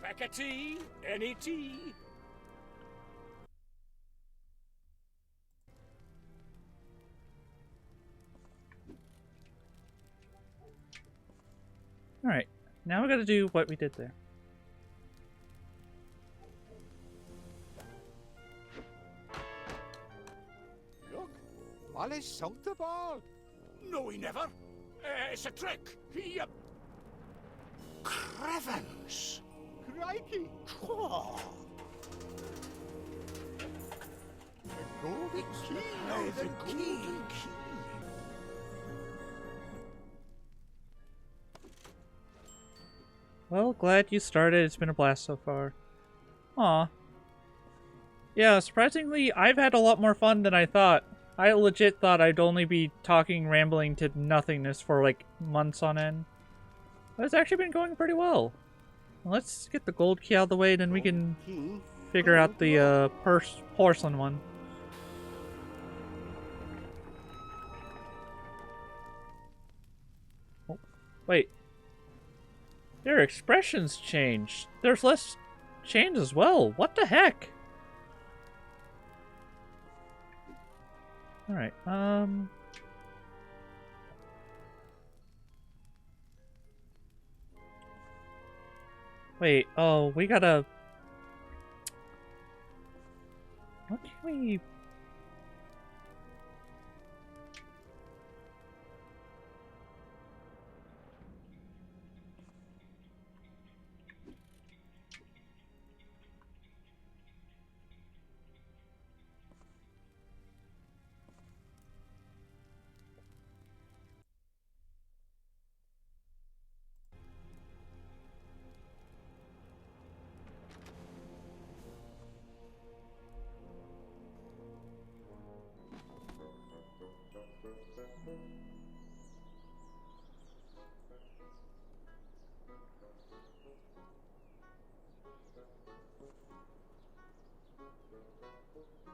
Pack of tea? Any tea? Alright. Now we gotta do what we did there. Look, Wallace sunk the ball. No, he never. It's a trick. He, Crevens! Crikey! Oh. The golden key! Oh, the golden key! Well, glad you started. It's been a blast so far. Aw. Yeah, surprisingly, I've had a lot more fun than I thought. I legit thought I'd only be talking, rambling to nothingness for, like, months on end. But it's actually been going pretty well. Let's get the gold key out of the way, then we can figure out the porcelain one. Oh, wait. Their expressions changed. There's less change as well. What the heck? Alright, wait, oh, we gotta... What can we...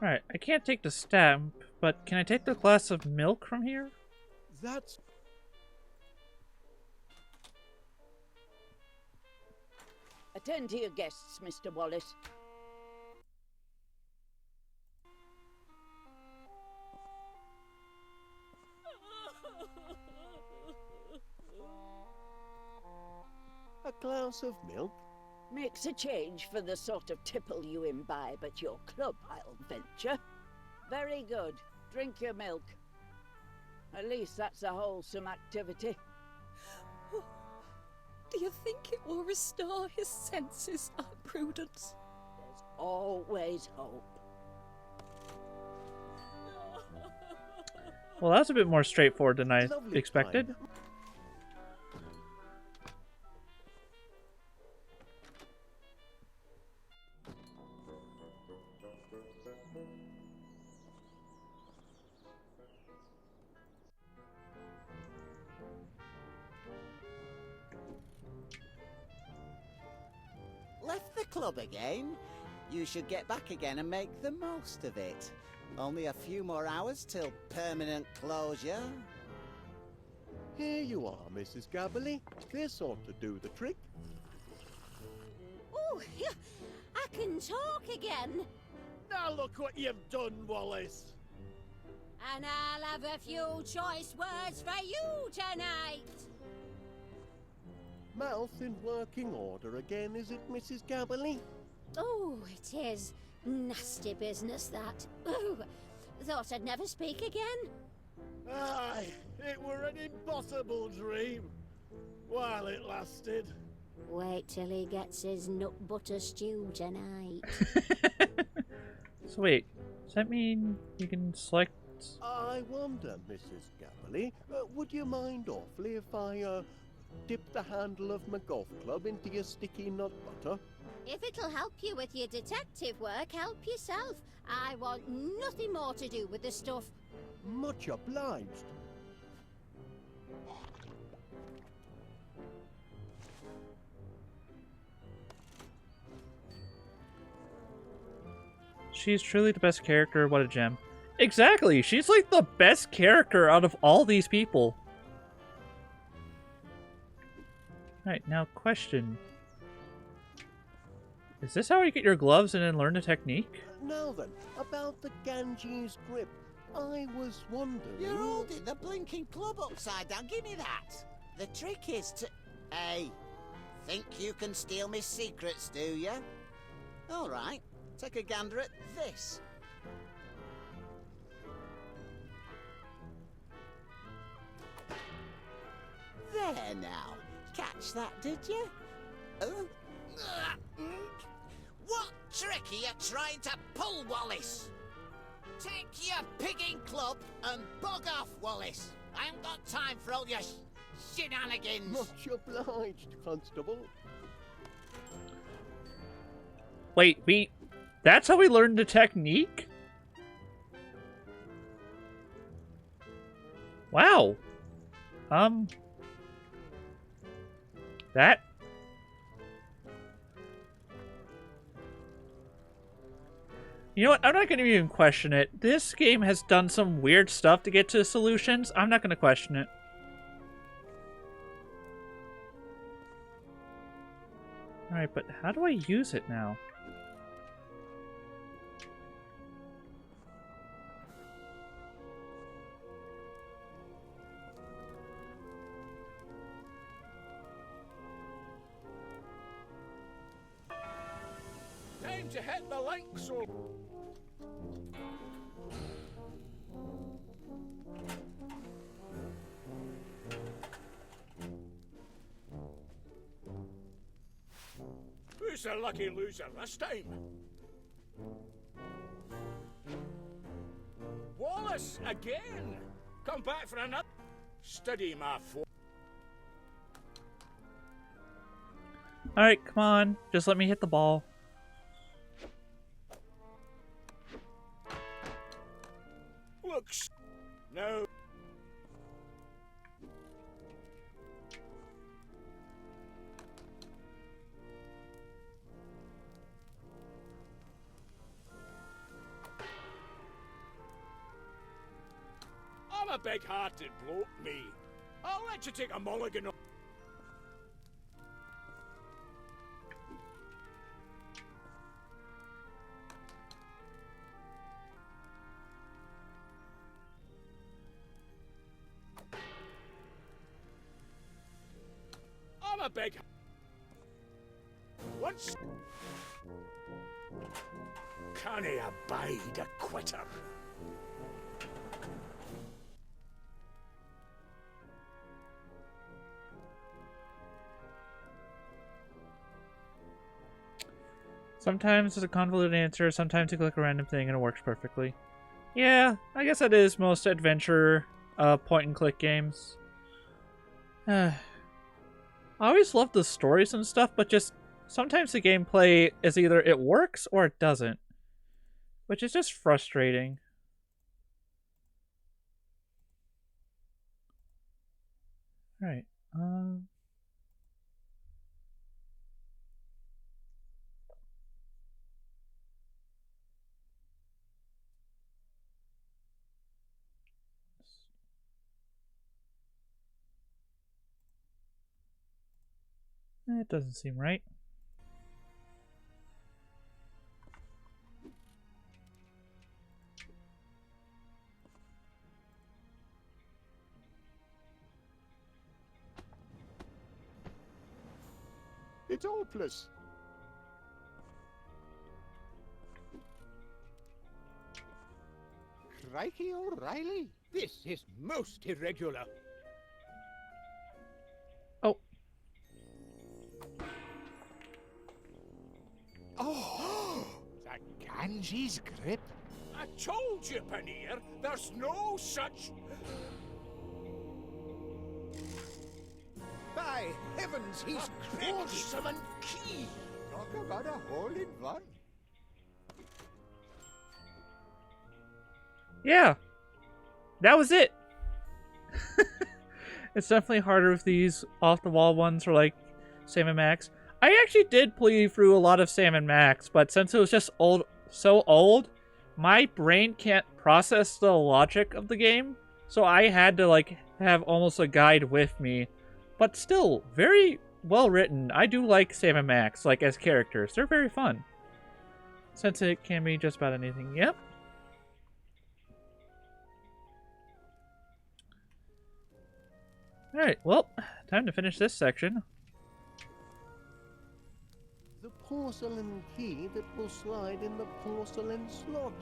Alright, I can't take the stamp, but can I take the glass of milk from here? That's... Attend to your guests, Mr. Wallace. a glass of milk? Makes a change for the sort of tipple you imbibe at your club, I'll venture. Very good. Drink your milk. At least that's a wholesome activity. Do you think it will restore his senses, Aunt Prudence? There's always hope. Well, that's a bit more straightforward than I Lovely expected. time. Left the club again? You should get back again and make the most of it. Only a few more hours till permanent closure. Here you are, Mrs. Gabberly. This ought to do the trick. Oh, I can talk again. Now look what you've done, Wallace. And I'll have a few choice words for you tonight. Mouth in working order again, is it, Mrs. Gabberly? Oh, it is. Nasty business, that. Oh, thought I'd never speak again. Aye, it were an impossible dream. While it lasted. Wait till he gets his nut butter stew tonight. So wait, does that mean you can select... I wonder, Mrs. Gabberly, would you mind awfully if I, dip the handle of my golf club into your sticky nut butter? If it'll help you with your detective work, help yourself. I want nothing more to do with the stuff. Much obliged. She's truly the best character, what a gem. Exactly, she's like the best character out of all these people. Alright, now question. Is this how you get your gloves and then learn the technique? Now then, about the Ganges grip. I was wondering... You're holding the blinking club upside down. Give me that. The trick is to... Hey, think you can steal me secrets, do you? All right, take a gander at this. There now. Catch that, did you? What trick are you trying to pull, Wallace? Take your pigging club and bug off, Wallace. I haven't got time for all your shenanigans. Much obliged, Constable. Wait, that's how we learned the technique? Wow. That... You know what? I'm not going to even question it. This game has done some weird stuff to get to solutions. I'm not going to question it. Alright, but how do I use it now? Time to hit the links, or... Who's the lucky loser this time? Wallace again! Come back for another... Study my form. Alright, come on. Just let me hit the ball. Looks... No. a big-hearted bloke, me. I'll let you take a mulligan on... I'm a big... Once... Can I abide a quitter? Sometimes it's a convoluted answer, sometimes you click a random thing and it works perfectly. Yeah, I guess that is most adventure point-and-click games. I always love the stories and stuff, but just sometimes the gameplay is either it works or it doesn't, which is just frustrating. Alright, it doesn't seem right. It's hopeless. Crikey O'Reilly. This is most irregular. Oh. Oh, the Ganges grip. I told you, Paneer, there's no such... By heavens, he's cracking! Summon key! Talk about a hole-in-one. Yeah, that was it. It's definitely harder with these off-the-wall ones for like Sam and Max. I actually did play through a lot of Sam and Max, but since it was just so old, my brain can't process the logic of the game, so I had to like have almost a guide with me. But still, very well written. I do like Sam and Max, like as characters. They're very fun. Since it can be just about anything. Yep. Alright, well, time to finish this section. The porcelain key that will slide in the porcelain slot.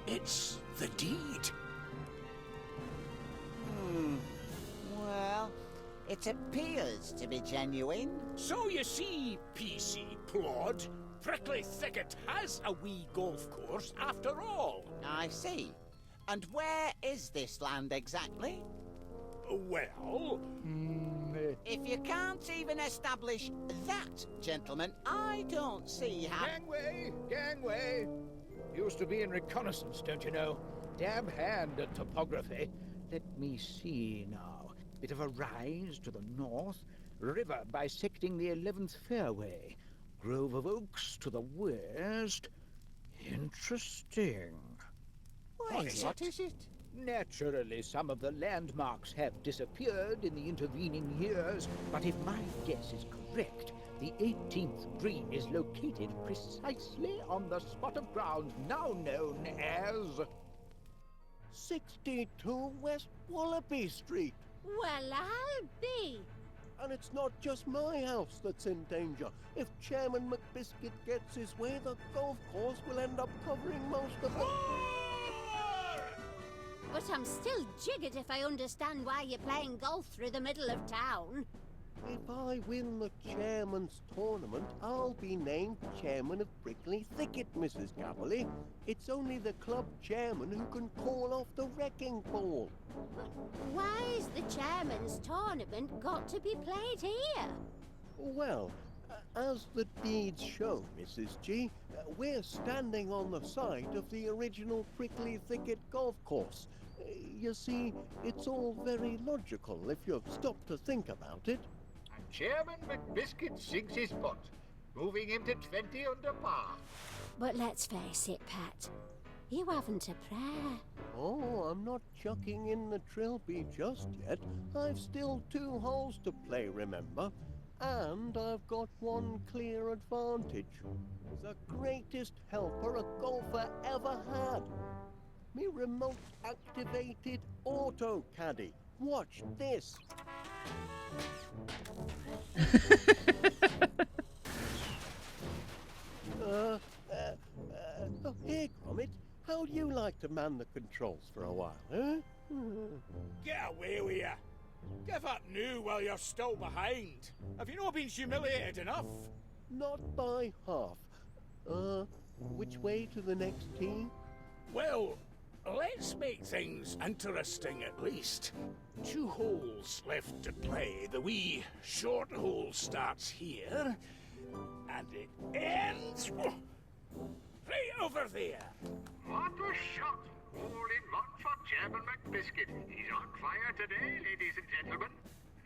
It's the deed. Well, it appears to be genuine. So you see, PC Plod, Prickly Thicket has a wee golf course after all. I see. And where is this land exactly? Well... If you can't even establish that, gentlemen, I don't see how... Gangway! Gangway! Used to be in reconnaissance, don't you know? Damn hand at topography. Let me see now. Bit of a rise to the north, river bisecting the 11th fairway, grove of oaks to the west. Interesting. What is it? Naturally, some of the landmarks have disappeared in the intervening years, but if my guess is correct, the 18th green is located precisely on the spot of ground now known as... 62 West Wallaby Street. Well, I'll be. And it's not just my house that's in danger. If Chairman McBiscuit gets his way, the golf course will end up covering most of the... But I'm still jiggered if I understand why you're playing golf through the middle of town. If I win the chairman's tournament, I'll be named chairman of Prickly Thicket, Mrs. Caverly. It's only the club chairman who can call off the wrecking ball. Why's the chairman's tournament got to be played here? Well, As the deeds show, Mrs. G, we're standing on the site of the original Prickly Thicket golf course. You see, it's all very logical if you stop to think about it. And Chairman McBiscuit sinks his putt, moving him to 20 under par. But let's face it, Pat. You haven't a prayer. Oh, I'm not chucking in the trilby just yet. I've still 2 holes to play, remember? And I've got one clear advantage. The greatest helper a golfer ever had. Me remote-activated auto caddy. Watch this. Oh, here, Gromit. How'd you like to man the controls for a while, huh? Get away with you. Give up now while you're still behind. Have you not been humiliated enough? Not by half. Which way to the next tee? Well, let's make things interesting at least. 2 holes left to play. The wee short hole starts here, and it ends right over there. What a shot! All in one for Chairman McBiscuit. He's on fire today, ladies and gentlemen.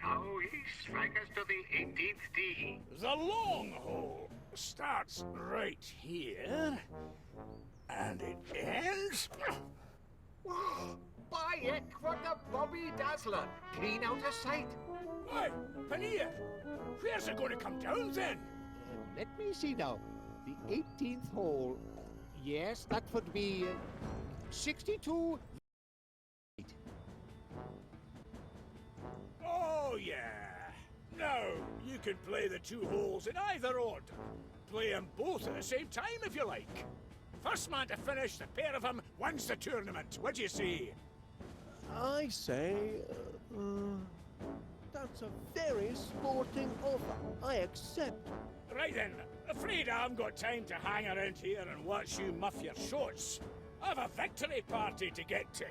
Now he strikes to the 18th tee. The long hole starts right here, and it ends... Whoa! By heck, what a Bobby Dazzler! Clean out of sight. Why, Panea, where's it going to come down then? Let me see now. The 18th hole. Yes, that would be 62. Oh, yeah. Now, you can play the 2 holes in either order. Play them both at the same time if you like. First man to finish the pair of them wins the tournament. What do you say? I say, that's a very sporting offer. I accept. Right then. Afraid I haven't got time to hang around here and watch you muff your shots. I've a victory party to get to.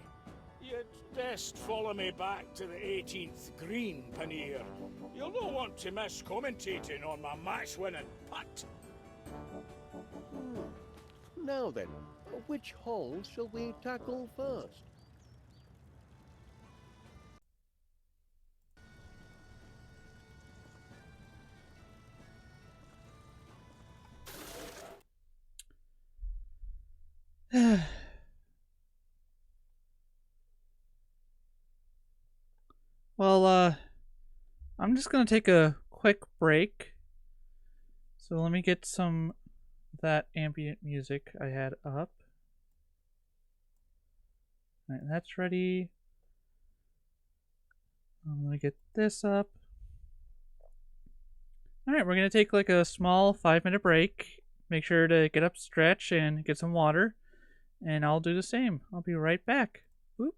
You'd best follow me back to the 18th green, Panea. You'll not want to miss commentating on my match-winning putt. Now then, which hole shall we tackle first? Well, I'm just gonna take a quick break. So let me get some of that ambient music I had up. Alright, that's ready. Let me get this up. Alright, we're gonna take like a small 5-minute break. Make sure to get up, stretch, and get some water. And I'll do the same. I'll be right back. Whoop.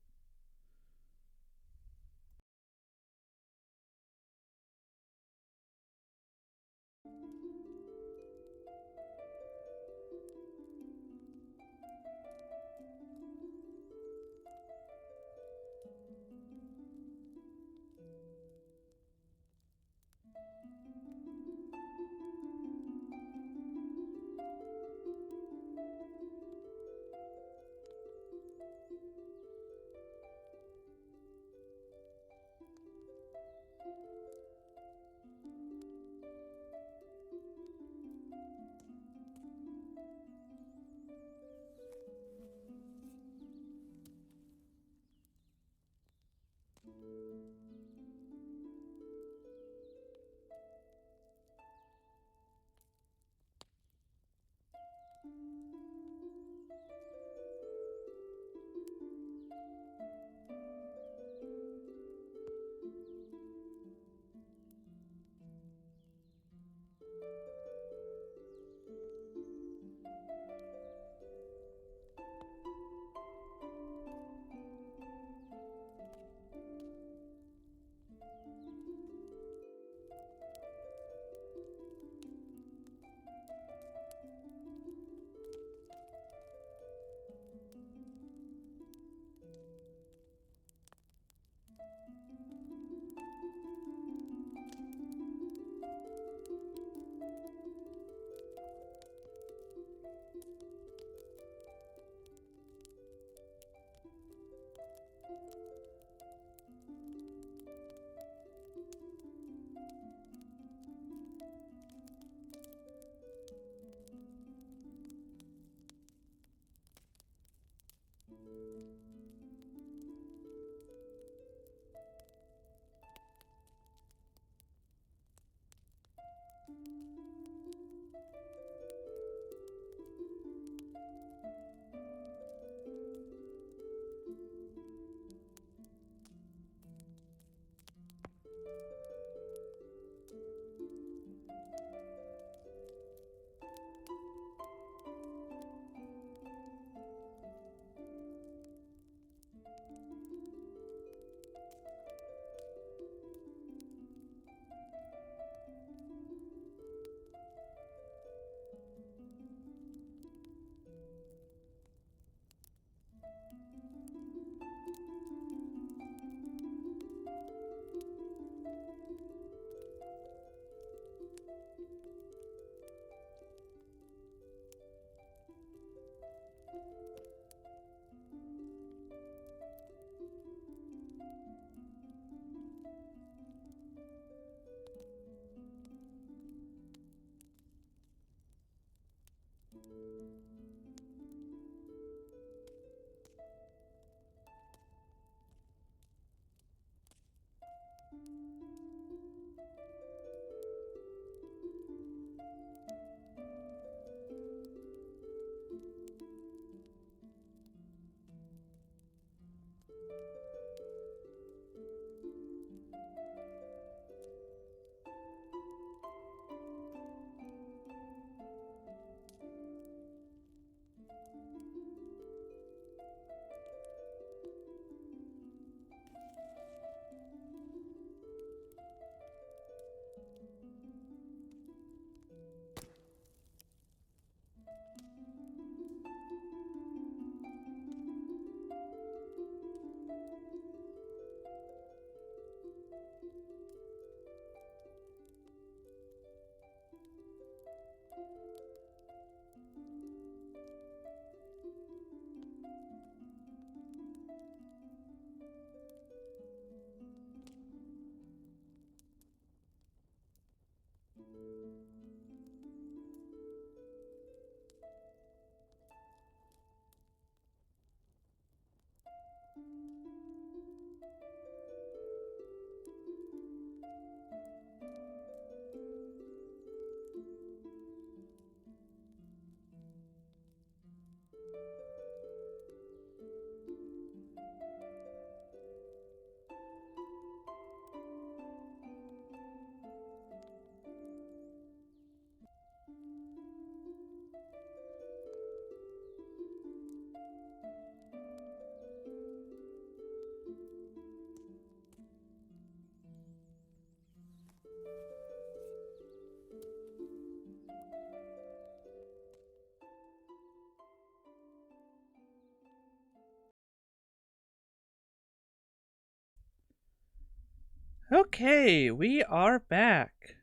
Okay, we are back.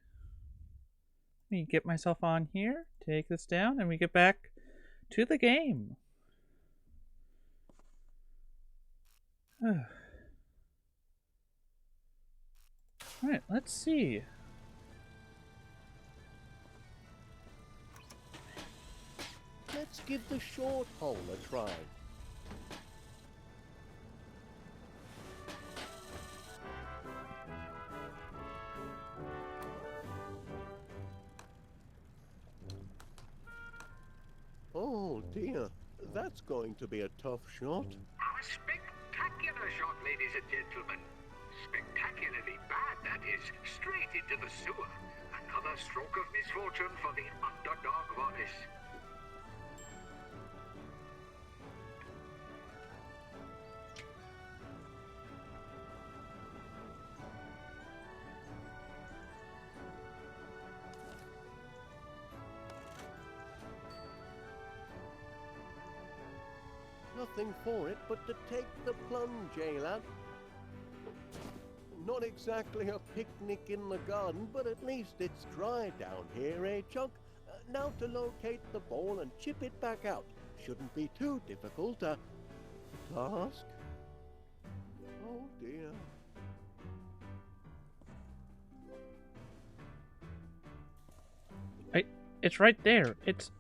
Let me get myself on here, take this down, and we get back to the game. Alright, let's see. Let's give the short hole a try. Oh dear, that's going to be a tough shot. A spectacular shot, ladies and gentlemen. Spectacularly bad, that is. Straight into the sewer. Another stroke of misfortune for the underdog Wallace. Nothing for it but to take the plunge, eh, lad? Not exactly a picnic in the garden, but at least it's dry down here, eh, Chuck? Now to locate the ball and chip it back out. Shouldn't be too difficult a task. Oh dear. It's right there. It's...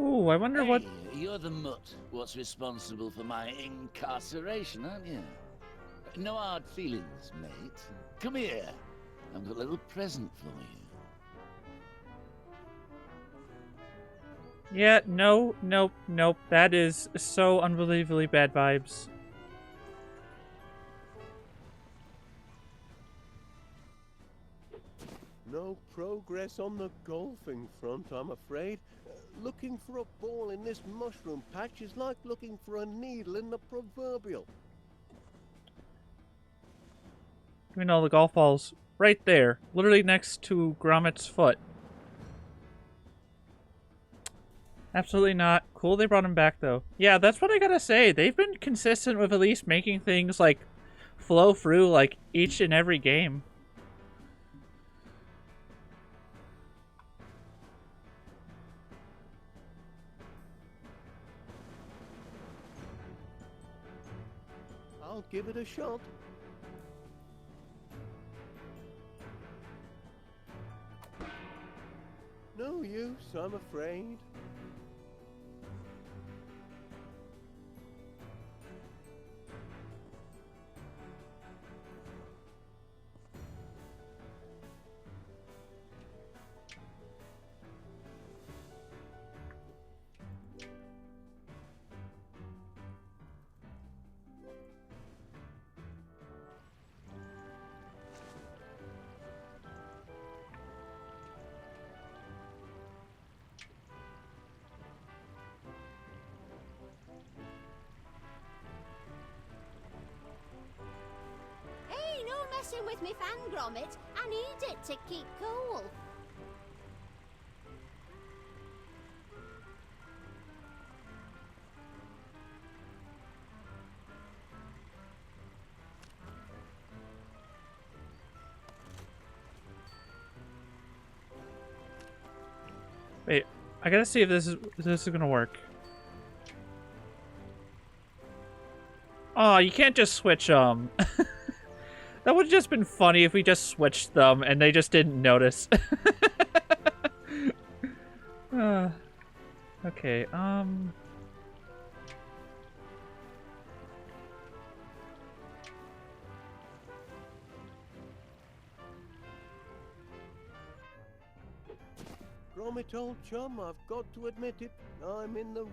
Ooh, I wonder what... You're the mutt what's responsible for my incarceration, aren't you? No hard feelings, mate. Come here. I've got a little present for you. Yeah, no, nope, nope. That is so unbelievably bad vibes. No progress on the golfing front, I'm afraid. Looking for a ball in this mushroom patch is like looking for a needle in the proverbial. You know, the golf ball's right there, literally next to Gromit's foot. Absolutely not. Cool they brought him back, though. Yeah, that's what I gotta say. They've been consistent with at least making things, like, flow through, like, each and every game. I'll give it a shot. No use, I'm afraid. Messing with me fan, Gromit. I need it to keep cool. Wait, I gotta see if this is gonna work. Oh, you can't just switch them. That would have just been funny if we just switched them and they just didn't notice. Okay, Gromit, old chum, I've got to admit it. I'm in the...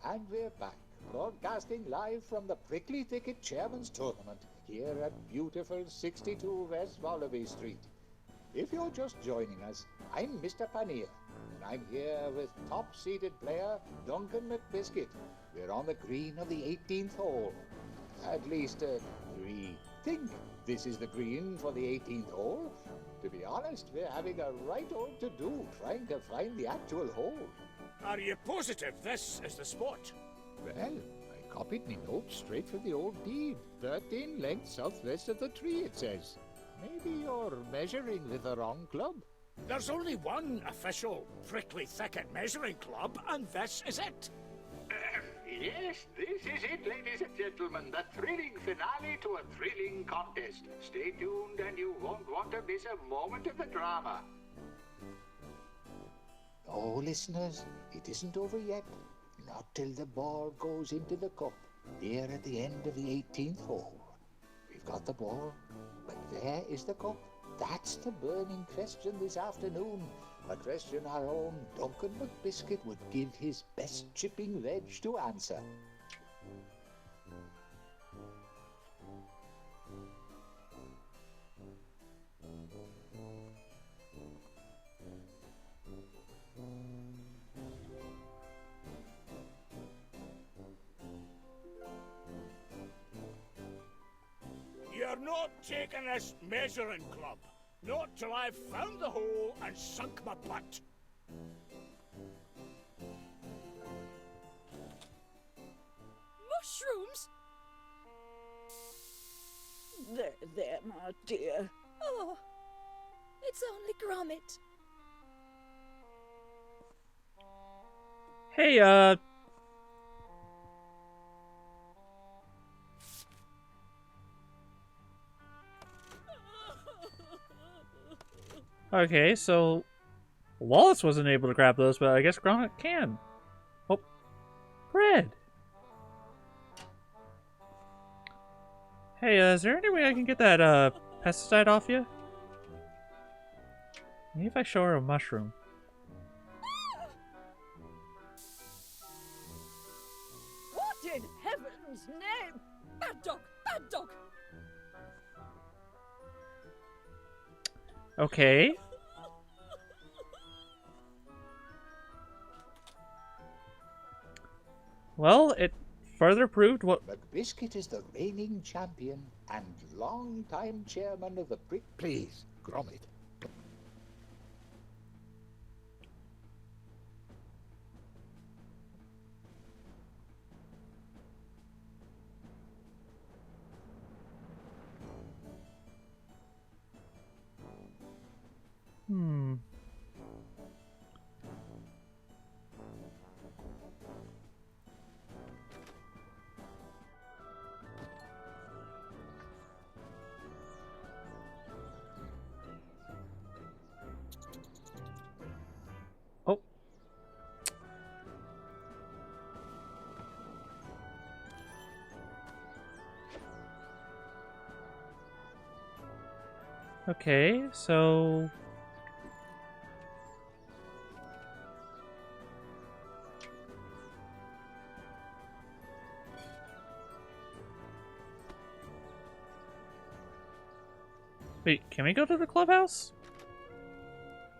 And we're back, broadcasting live from the Prickly Thicket Chairman's Tournament here at beautiful 62 West Wallaby Street. If you're just joining us, I'm Mr. Paneer, and I'm here with top-seeded player Duncan McBiscuit. We're on the green of the 18th hole. At least, we think this is the green for the 18th hole. To be honest, we're having a right old to-do trying to find the actual hole. Are you positive this is the spot? Well, I copied me notes straight from the old deed. 13 lengths southwest of the tree, it says. Maybe you're measuring with the wrong club. There's only one official Prickly Thicket measuring club, and this is it. Yes, this is it, ladies and gentlemen. The thrilling finale to a thrilling contest. Stay tuned and you won't want to miss a moment of the drama. Oh, listeners, it isn't over yet. Not till the ball goes into the cup, there at the end of the 18th hole. We've got the ball, but where is the cup? That's the burning question this afternoon. A question our own Duncan McBiscuit would give his best chipping wedge to answer. You're not taking this measuring club. Not till I've found the hole and sunk my butt. Mushrooms? There, my dear. Oh, it's only Gromit. hey, okay, so Wallace wasn't able to grab those, but I guess Gromit can. Oh, bread. Hey, is there any way I can get that pesticide off you? Maybe if I show her a mushroom. What in heaven's name? Bad dog! Bad dog! Okay. Well, it further proved what... McBiscuit is the reigning champion and long-time chairman of the Please, Gromit. Oh. Okay, so... Wait, can we go to the clubhouse?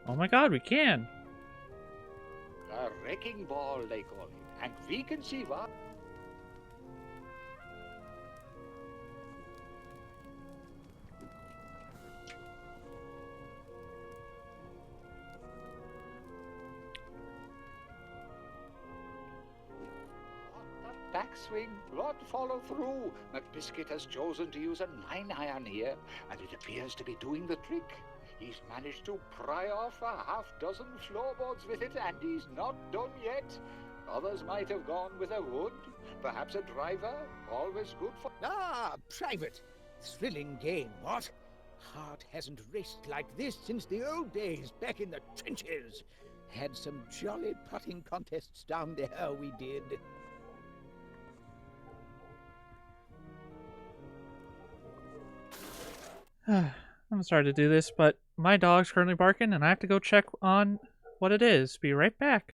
Oh my god, we can! A wrecking ball, they call it. And we can see what... backswing. What follow-through? McBiscuit has chosen to use a 9-iron here, and it appears to be doing the trick. He's managed to pry off a half-dozen floorboards with it, and he's not done yet. Others might have gone with a wood, perhaps a driver, always good for... Ah, private. Thrilling game, what? Heart hasn't raced like this since the old days back in the trenches. Had some jolly putting contests down there, we did. I'm sorry to do this, but my dog's currently barking and I have to go check on what it is. Be right back.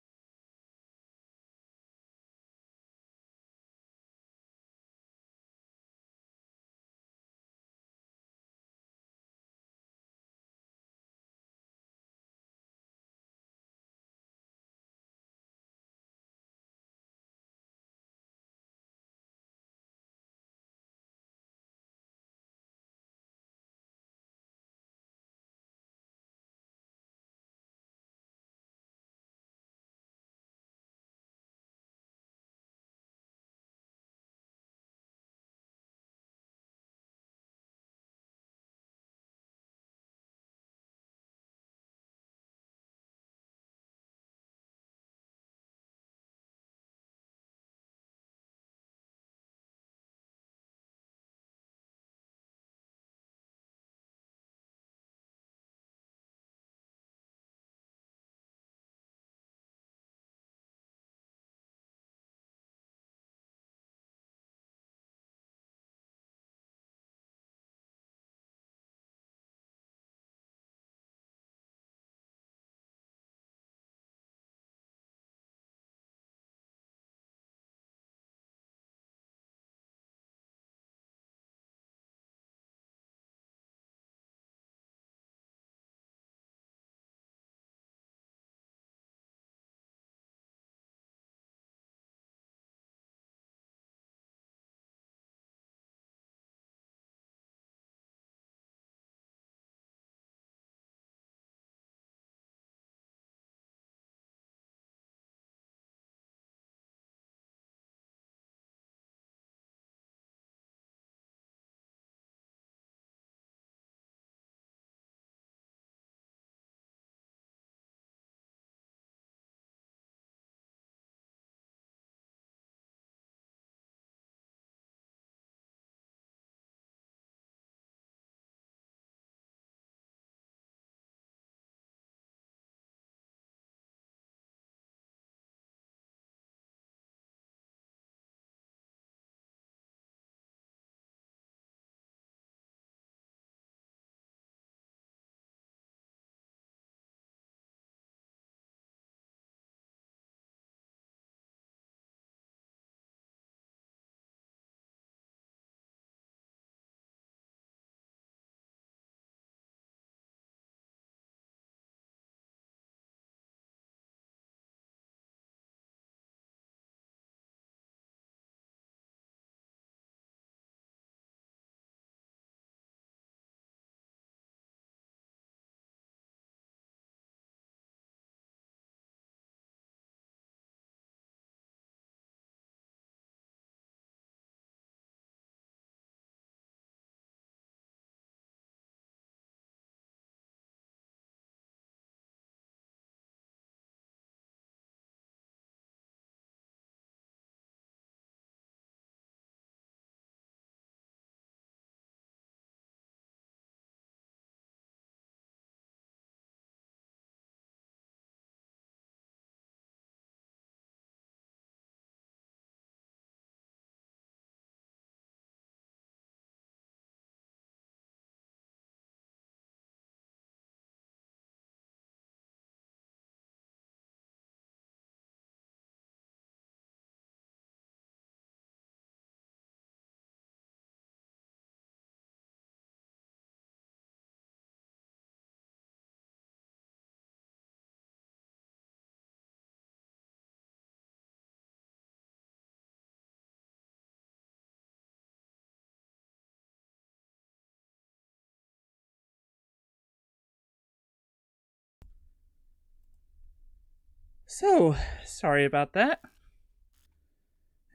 So, sorry about that.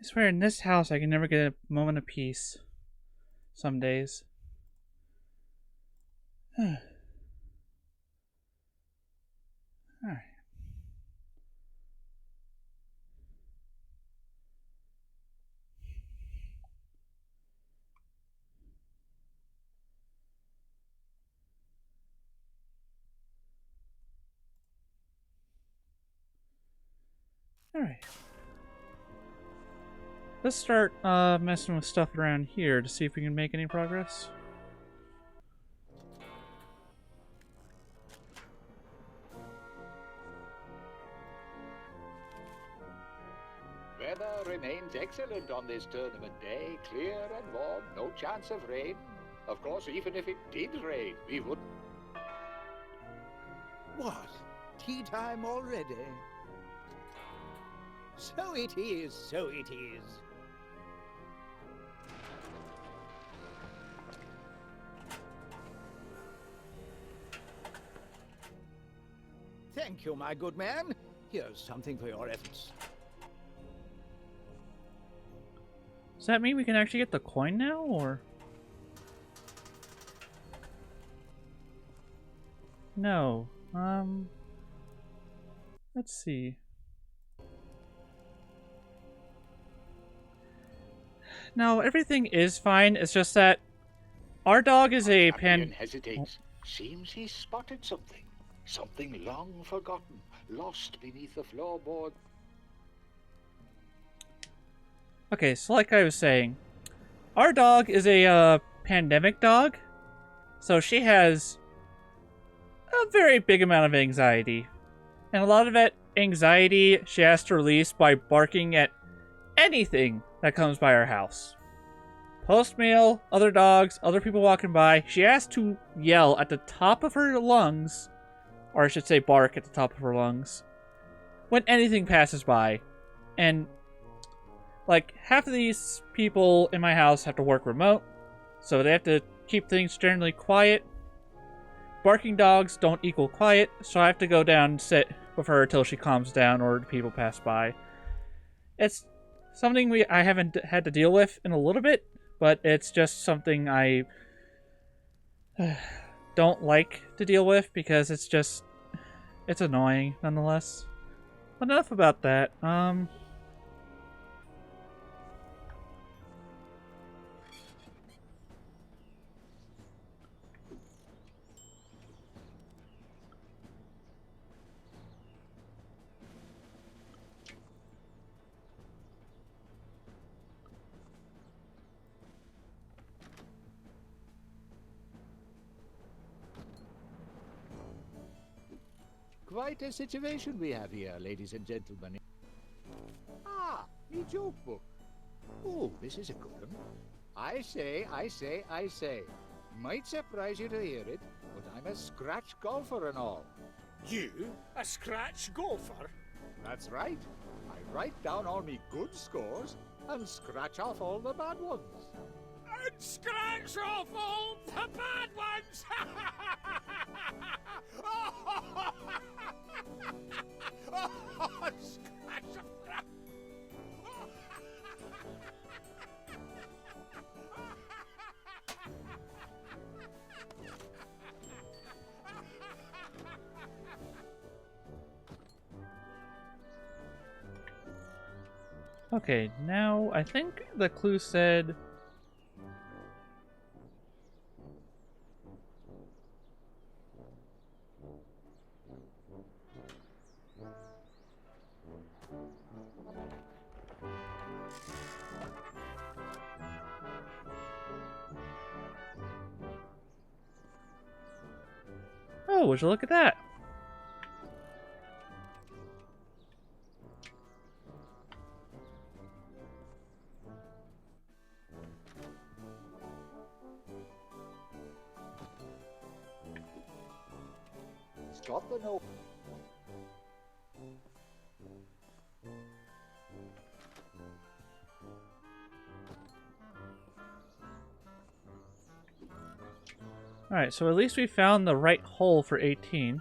swear, in this house, I can never get a moment of peace. Some days. Alright. Alright. Let's start messing with stuff around here to see if we can make any progress. Weather remains excellent on this tournament day. Clear and warm, no chance of rain. Of course, even if it did rain, we wouldn't... What? Tea time already? So it is, so it is. Thank you, my good man. Here's something for your efforts. Does that mean we can actually get the coin now, or? No. Let's see. No, everything is fine. It's just that our dog is a Champion hesitates. Seems he's spotted something. Something long forgotten, lost beneath the floorboard. Okay, so like I was saying, our dog is a pandemic dog, so she has a very big amount of anxiety. And a lot of that anxiety she has to release by barking at anything that comes by our house. Post-meal, other dogs, other people walking by. She has to yell at the top of her lungs, or I should say bark at the top of her lungs, when anything passes by. And, like, half of these people in my house have to work remote, so they have to keep things generally quiet. Barking dogs don't equal quiet, so I have to go down and sit with her until she calms down or the people pass by. It's something I haven't had to deal with in a little bit, but it's just something I don't like to deal with because it's annoying nonetheless. But enough about that. Quite a situation we have here, ladies and gentlemen. Ah, me joke book. Oh, this is a good one. I say. Might surprise you to hear it, but I'm a scratch golfer and all. You? A scratch golfer? That's right. I write down all me good scores and scratch off all the bad ones. And scratch off all the bad ones! Scratch off. Okay, now I think the clue said... Oh, would you look at that? Stop the note. Alright, so at least we found the right hole for 18.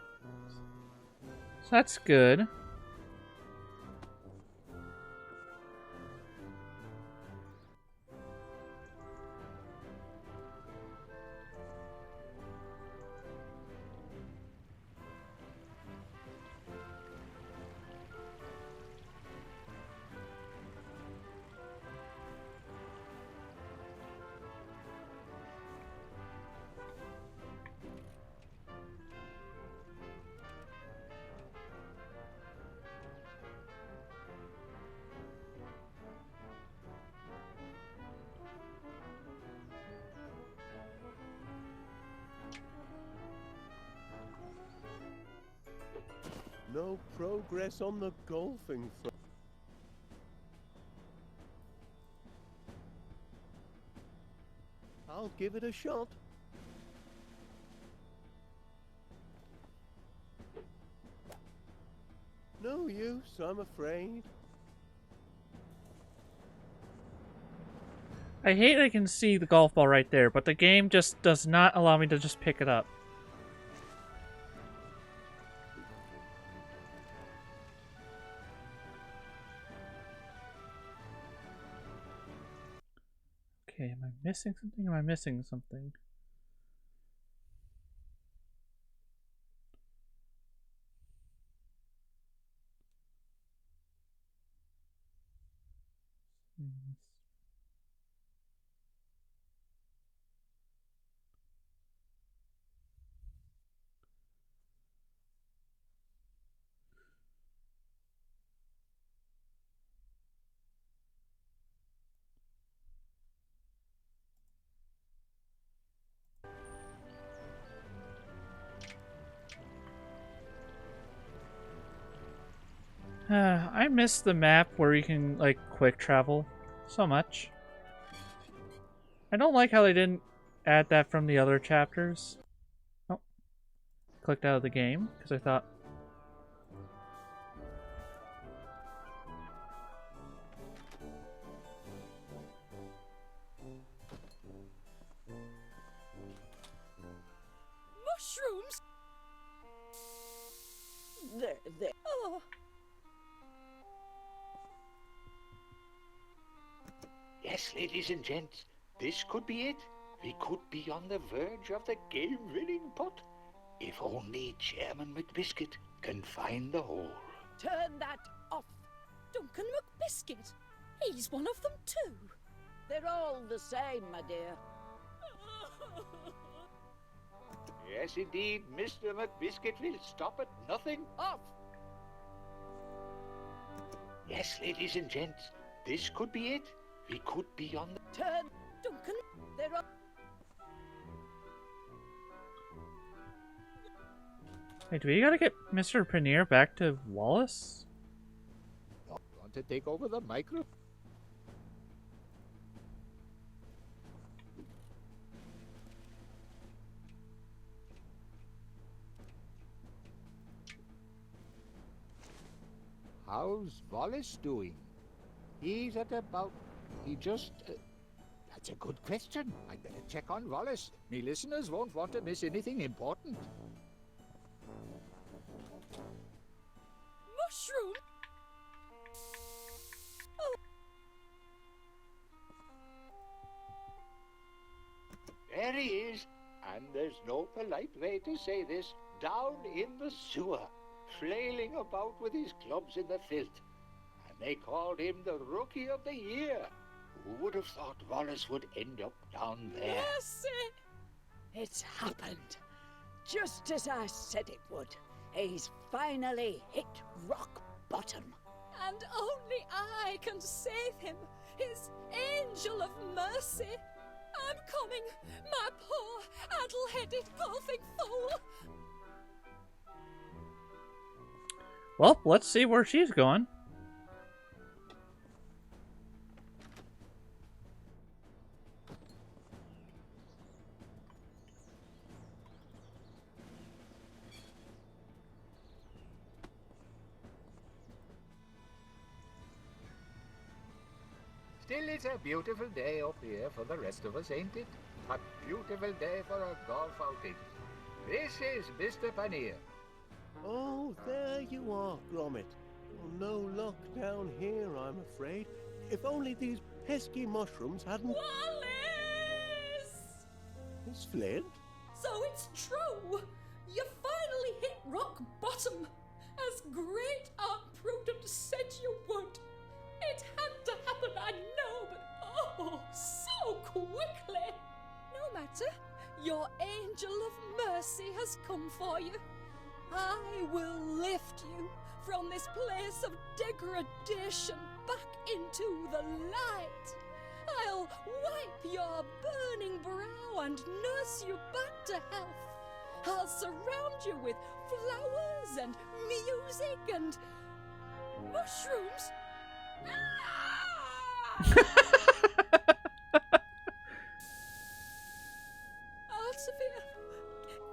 So that's good. no progress on the golfing front. I'll give it a shot. No use, I'm afraid. I hate I can see the golf ball right there, but the game just does not allow me to just pick it up. Okay, am I missing something? Am I missing something? I miss the map where you can, like, quick travel so much. I don't like how they didn't add that from the other chapters. Oh. Clicked out of the game, because I thought... Mushrooms? There. Oh. Yes, ladies and gents, this could be it. We could be on the verge of the game-winning pot. If only Chairman McBiscuit can find the hole. Turn that off. Duncan McBiscuit. He's one of them too. They're all the same, my dear. Yes, indeed, Mr. McBiscuit will stop at nothing. Off! Yes, ladies and gents, this could be it. We could be on the... Turn, Duncan. They're all... Hey, do we gotta get Mr. Paneer back to Wallace? Want to take over the micro? How's Wallace doing? He's at about... He just... That's a good question. I'd better check on Wallace. Me listeners won't want to miss anything important. Mushroom? Oh. There he is. And there's no polite way to say this. Down in the sewer, flailing about with his clubs in the filth. And they called him the Rookie of the Year. Who would have thought Wallace would end up down there? Mercy! It's happened. Just as I said it would. He's finally hit rock bottom. And only I can save him, his angel of mercy. I'm coming, my poor, addle-headed golfing fool. Well, let's see where she's going. Still, it's a beautiful day up here for the rest of us, ain't it? A beautiful day for a golf outing. This is Mr. Paneer. Oh, there you are, Gromit. Well, no luck down here, I'm afraid. If only these pesky mushrooms hadn't... Wallace! Miss Flint? So it's true. You finally hit rock bottom. As great Aunt Prudence said you would. It had to happen, I know, but oh, so quickly. No matter. Your angel of mercy has come for you. I will lift you from this place of degradation back into the light. I'll wipe your burning brow and nurse you back to health. I'll surround you with flowers and music and mushrooms. Elsevier,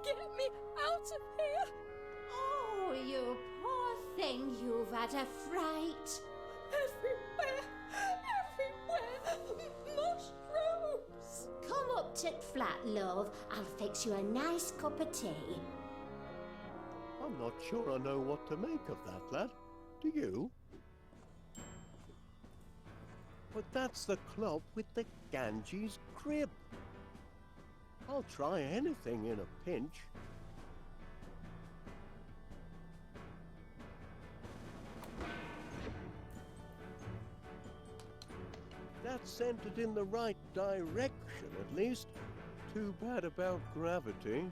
get me out of here! Oh, you poor thing, you've had a fright. Everywhere! Mushrooms! Come up to flat, love. I'll fix you a nice cup of tea. I'm not sure I know what to make of that, lad. Do you? But that's the club with the Ganges crib. I'll try anything in a pinch. That sent it in the right direction, at least. Too bad about gravity.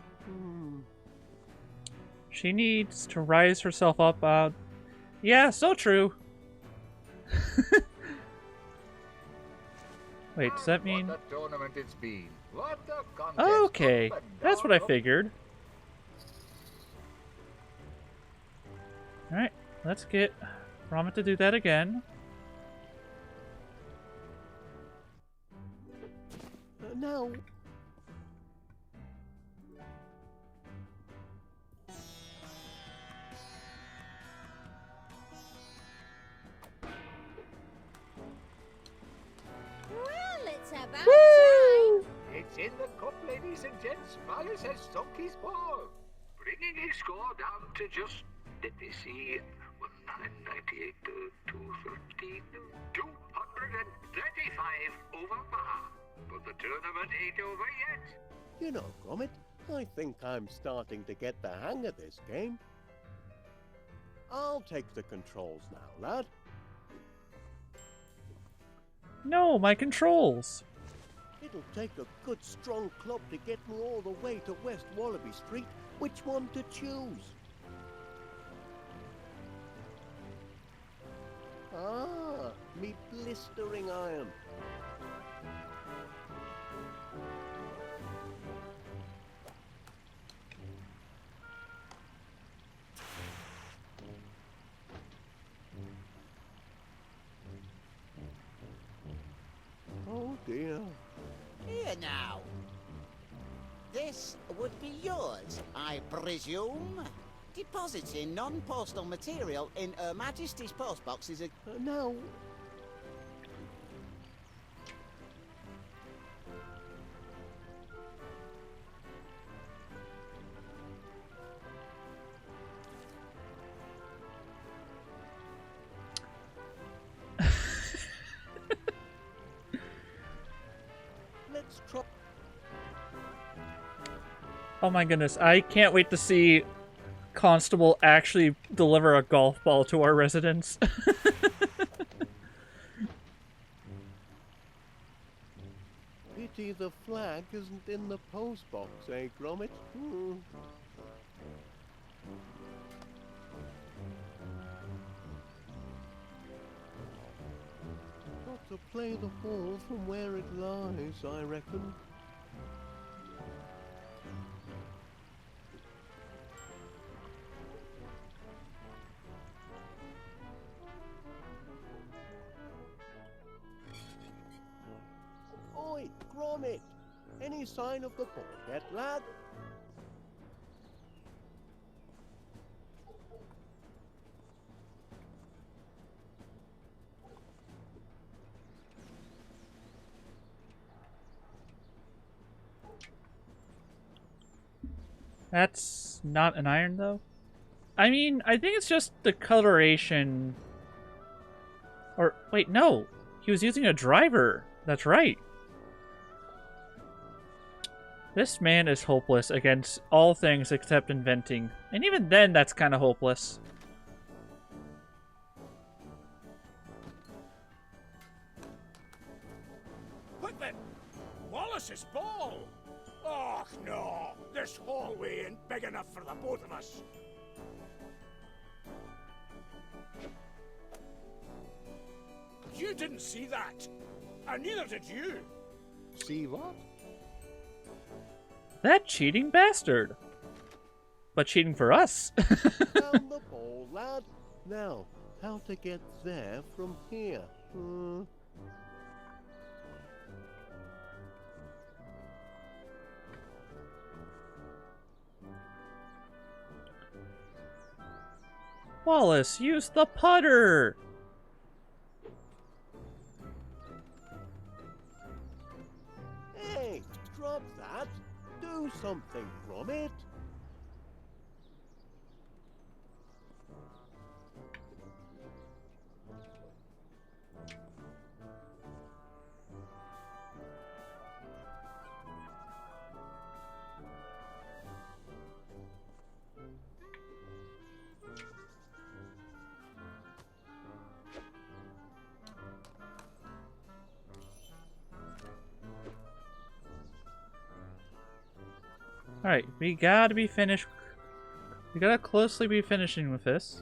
She needs to rise herself up. Yeah, so true. Wait, does that mean... What a tournament it's been. What a contest. Okay, that's what I figured. Alright, let's get Gromit to do that again. Now... Well, it's about time. It's in the cup, ladies and gents. Wallace has sunk his ball. Bringing his score down to just, let me see, 998 to 213, 235 over par. But the tournament ain't over yet. You know, Gromit, I think I'm starting to get the hang of this game. I'll take the controls now, lad. No, my controls! It'll take a good strong club to get me all the way to West Wallaby Street. Which one to choose? Ah, me blistering iron. Oh dear. Here now. This would be yours, I presume. Depositing non-postal material in Her Majesty's postbox is a... No. Let's try... Oh my goodness, I can't wait to see Constable actually deliver a golf ball to our residence. Pity the flag isn't in the postbox, eh, Gromit? Got to play the ball from where it lies, I reckon. Oi, Gromit! Any sign of the ball yet, lad? That's not an iron, though? I mean, I think it's just the coloration. Or, wait, no. He was using a driver. That's right. This man is hopeless against all things except inventing. And even then, that's kind of hopeless. Quick then! Wallace's ball! Oh, no! This hallway ain't big enough for the both of us. You didn't see that. And neither did you. See what? That cheating bastard. But cheating for us. Found the ball, lad. Now, how to get there from here? Wallace, use the putter! Hey, drop that. Do something, Gromit. Alright, we gotta be finished. We gotta closely be finishing with this.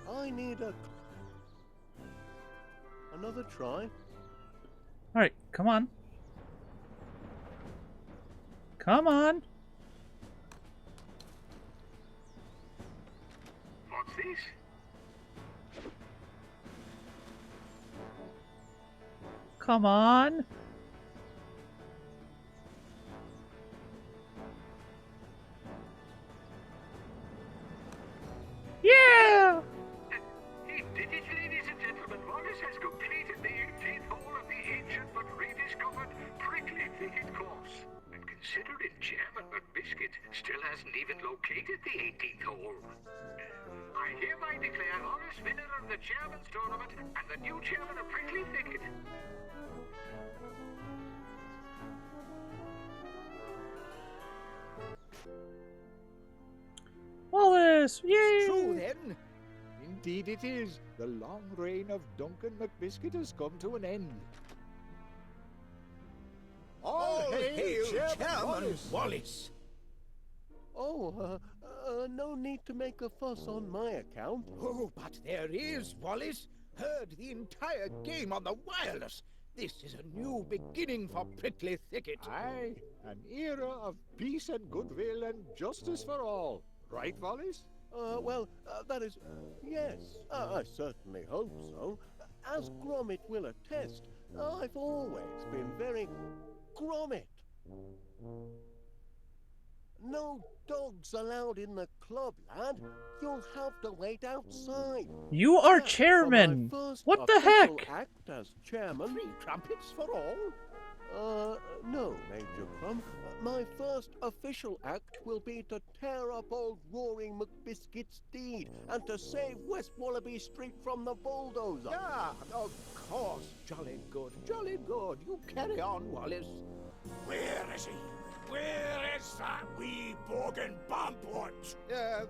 I need another try. Alright, come on. Come on! What's this? Come on! Yeah! He did it, ladies and gentlemen. Wallace has completed the 18th hole of the ancient but rediscovered prickly thicket course. And considering Chairman McBiscuit still hasn't even located the 18th hole, I hereby declare Wallace winner of the Chairman's Tournament and the new Chairman of Prickly Thicket. Wallace! Yay! True then. Indeed it is. The long reign of Duncan McBiscuit has come to an end. All hail Chairman Wallace! Oh, no need to make a fuss on my account. Oh, but there is, Wallace. Heard the entire game on the wireless. This is a new beginning for Prickly Thicket. Aye, an era of peace and goodwill and justice for all. Right, Wallace? Well, that is... yes, I certainly hope so. As Gromit will attest, I've always been very Gromit. No dogs allowed in the club, lad. You'll have to wait outside. You are chairman! What the heck? Act as chairman. 3 trumpets for all? No, Major Crumb. My first official act will be to tear up old Roaring McBiscuit's deed and to save West Wallaby Street from the bulldozer. Yeah, of course. Jolly good, jolly good. You carry on, Wallace. Where is he? Where is that wee bogan bampot?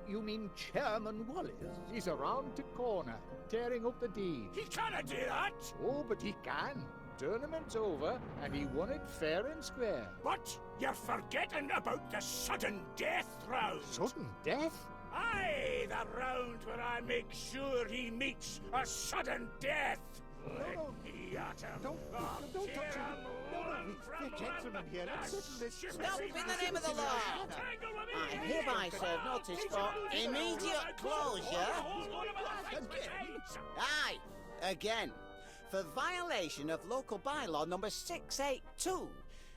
You mean Chairman Wallace? He's around the corner, tearing up the deed. He cannot do that! Oh, but he can. Tournament's over, and he won it fair and square. But you're forgetting about the sudden death round. Sudden death? Aye, the round where I make sure he meets a sudden death. Let me at him. Don't touch him. No, gentlemen here. Let's settle this. Stop in the name of the law! I hereby serve notice for immediate closure. Aye, again. For violation of local bylaw number 682,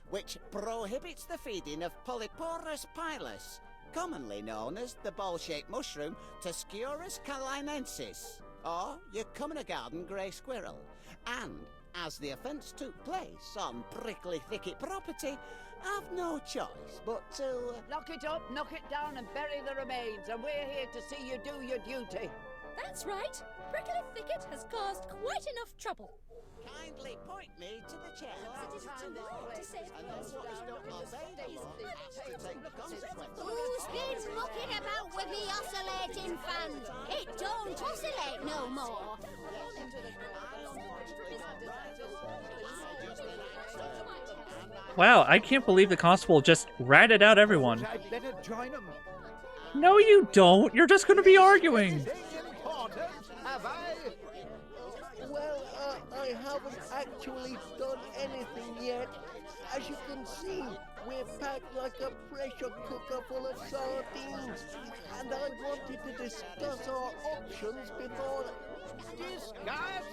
which prohibits the feeding of Polyporus pilus, commonly known as the ball-shaped mushroom Tusculus calinensis, or your common garden grey squirrel. And, as the offence took place on Prickly Thicket property, I've no choice but to... Lock it up, knock it down and bury the remains, and we're here to see you do your duty. That's right. Prickly Thicket has caused quite enough trouble. Kindly point me to the chair. And those what is not obeyed the law has to take the consequences. Who's been mucking about with the oscillating fans? It don't oscillate no more. Wow, I can't believe the constable just ratted out everyone. I'd better join him. No, you don't. You're just going to be arguing. Have I? Well, I haven't actually done anything yet. As you can see, we're packed like a pressure cooker full of sardines. And I wanted to discuss our options before... Discuss?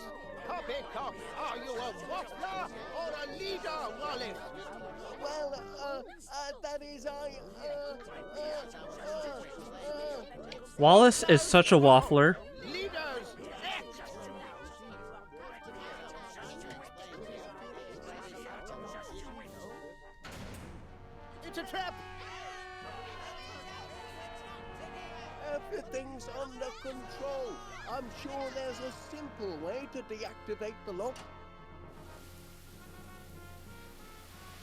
Poppycock, are you a waffler or a leader, Wallace? Well, that is Wallace is such a waffler. Leaders, next! It's a trap! Everything's under control. I'm sure there's a simple way to deactivate the lock.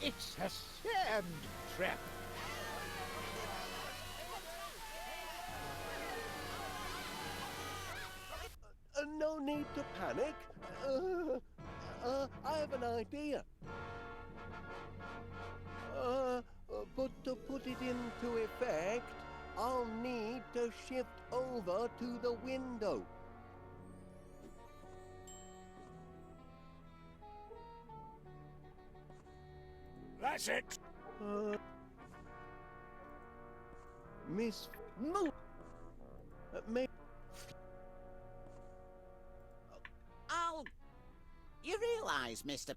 It's a sand trap. No need to panic. I have an idea. But to put it into effect, I'll need to shift over to the window. That's it. Miss... No! May... You realise, Mr...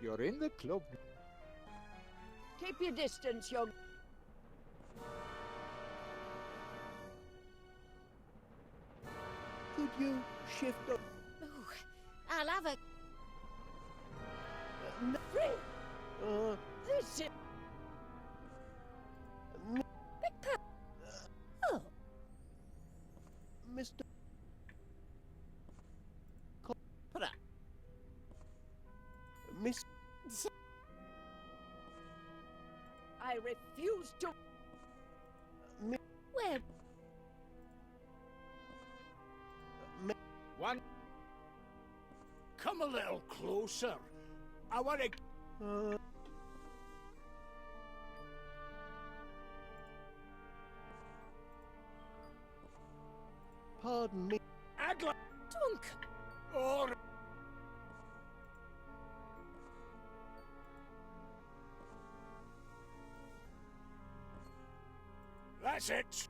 You're in the club. Keep your distance, young. Could you shift over... Ooh, I'll have a... This is... Oh, Mr... Miss... I refuse to... where... One. Come a little closer. I want to... Pardon me. I'd like... Dunk? Or... That's it.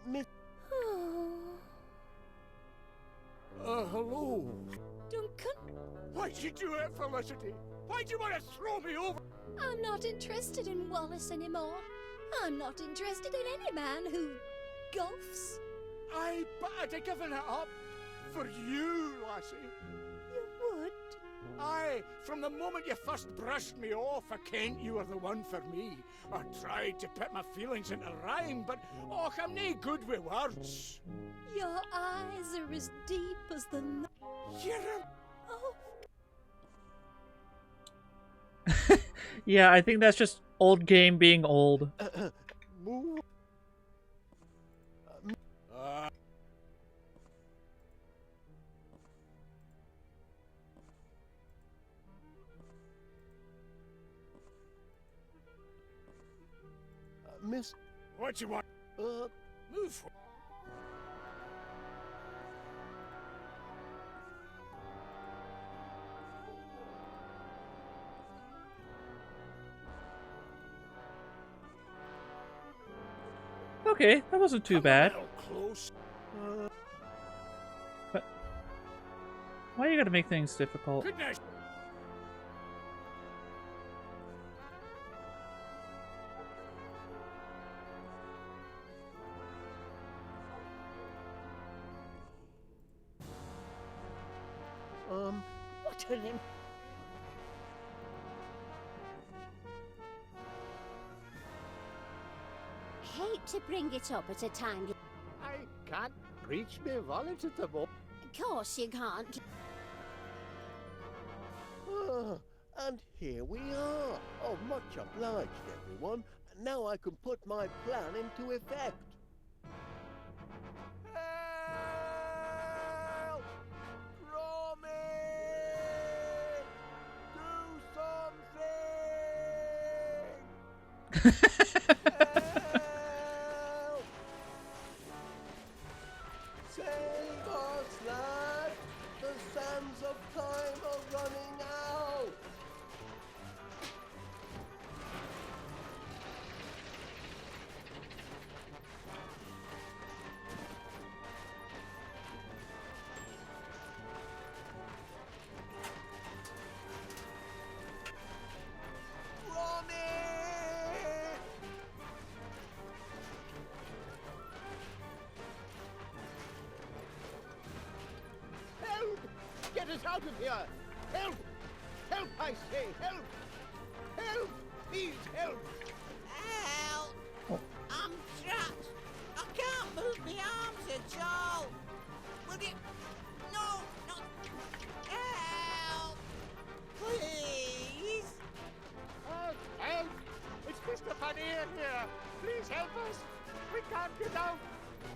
Miss... Hello. Duncan? Why'd you do it, Felicity? Why'd you want to throw me over? I'm not interested in Wallace anymore. I'm not interested in any man who golfs. But I'd have given it up for you, lassie. You would? Aye, from the moment you first brushed me off, I kent you were the one for me. I tried to put my feelings into rhyme, but I'm nae good with words. Your eyes are as deep as the night. You're a... Oh. Yeah, I think that's just old game being old. Move. Miss... What you want? Move. Okay, that wasn't too bad. Close. But why you gotta make things difficult? Goodness. What an im... Hate to bring it up at a time. I can't reach my wallet at the moment. Of course you can't. And here we are. Oh, much obliged, everyone. Now I can put my plan into effect. Help! Gromit! Do something! Help! Save us, lad! The sands of time are running out! Gromit! Help! Get us out of here! Help! Help, I say! Help! Help! Please, help! Help! I'm trapped. I can't move my arms at all. Will you? No, not. Help! Please. Help! It's Mr. Paneer here! Please help us! We can't get out!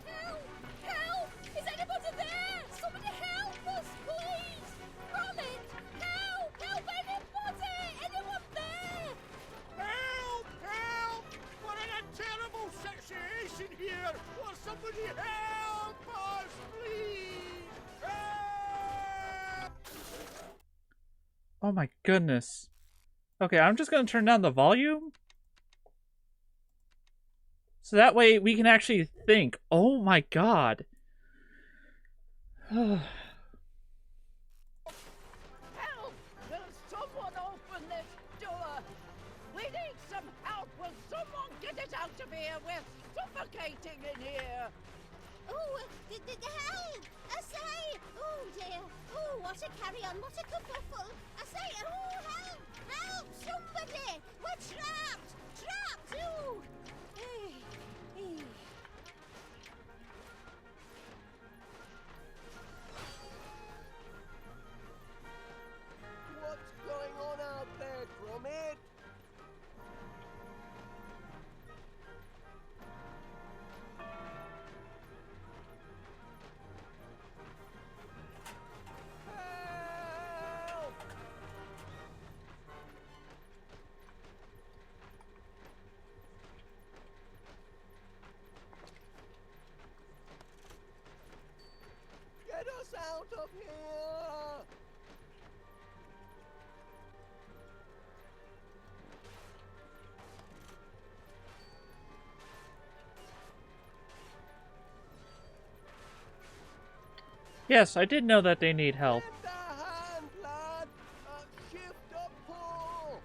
Help! Help! Is anybody there? Somebody help us, please! Gromit! Help! Help anybody! Anyone there? Help! Help! We're in a terrible situation here! Will somebody help us, please? Help! Oh my goodness. Okay, I'm just gonna turn down the volume. So that way we can actually think. Oh my god. Help! Will someone open this door? We need some help. Will someone get it out of here? We're suffocating in here. Oh, help! I say! Oh dear! Oh, what a carry-on! What a kerfuffle! I say! Oh, help! Help! Somebody! We're trapped! Trapped! Oh! What's going on out there, Gromit? Help! Get us out of here! Yes, I did know that they need help. Lend a hand, lad! Shift a pull!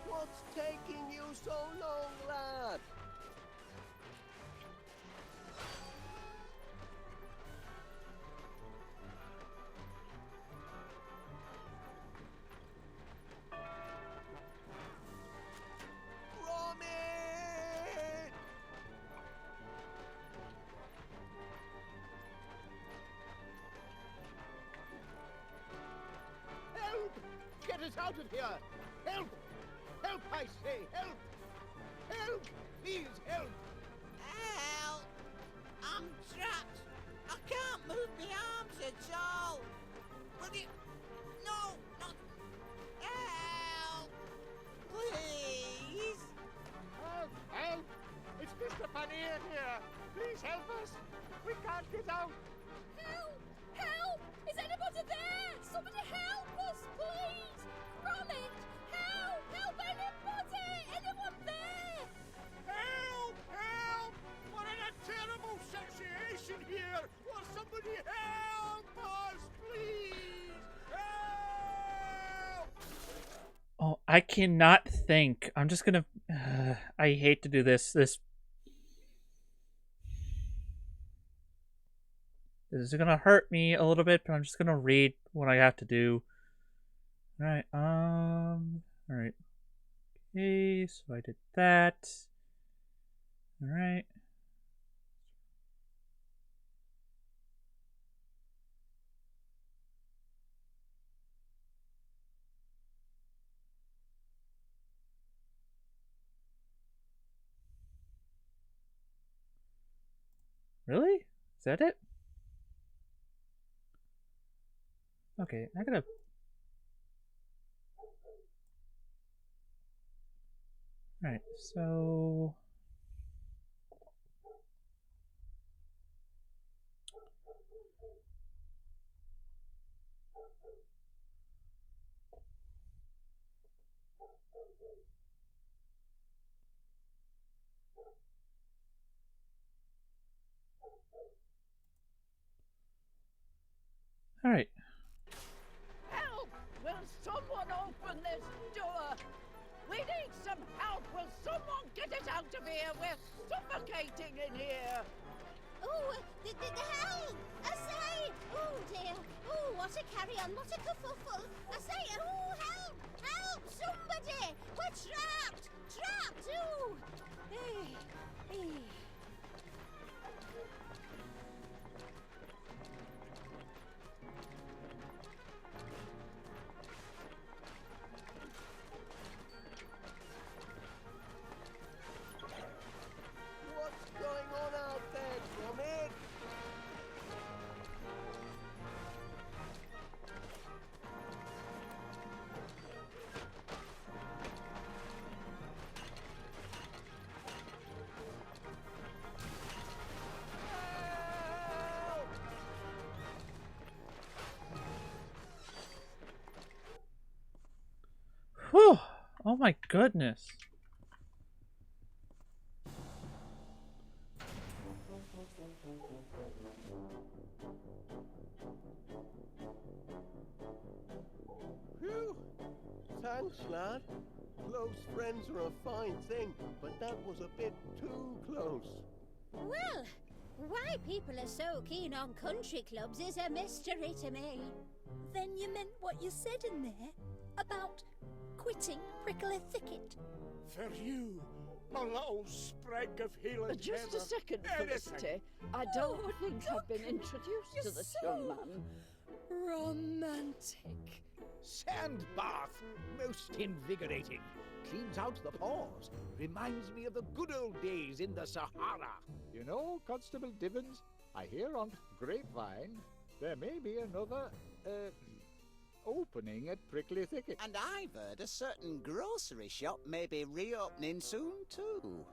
What's taking you so long, lad? Gromit! Help! Get us out of here! Help! Help, I say! Help! Help! Please, help! Help! I'm trapped. I can't move my arms at all. Will you? No, not. Help! Please. Help! Help! It's Mr. Paneer here! Please help us! We can't get out! Help! Help! Is anybody there? Somebody help us, please! Gromit! Help! Help anybody! Anyone there? Help! Help! We're in a terrible situation here! Will somebody help us, please? Help! Oh, I cannot think. I'm just gonna... I hate to do this. This is gonna hurt me a little bit, but I'm just gonna read what I have to do. Alright, alright. Okay, so I did that. Alright. Really? Is that it? Okay, I gotta Alright, so... Alright. Help! Will someone open this door? We need some help! Will someone get it out of here? We're suffocating in here! Oh, the help! I say! Oh dear! Oh, what a carry-on! What a kerfuffle! I say! Oh, help! Help! Somebody! We're trapped! Trapped! Ooh! Eh, eh. What's going on out there, Gromit? Whew! Oh my goodness. Phew! Thanks, lad. Close friends are a fine thing, but that was a bit too close. Well, why people are so keen on country clubs is a mystery to me. Then you meant what you said in there about quitting Prickly Thicket. For you, my little sprig of healing Just a heather, second, anything. Felicity. I don't Oh, think I've been introduced You're to this so young man. romantic. Sand bath, most invigorating. Cleans out the pores. Reminds me of the good old days in the Sahara. You know, Constable Divins, I hear on grapevine there may be another, opening at Prickly Thicket. And I've heard a certain grocery shop may be reopening soon too.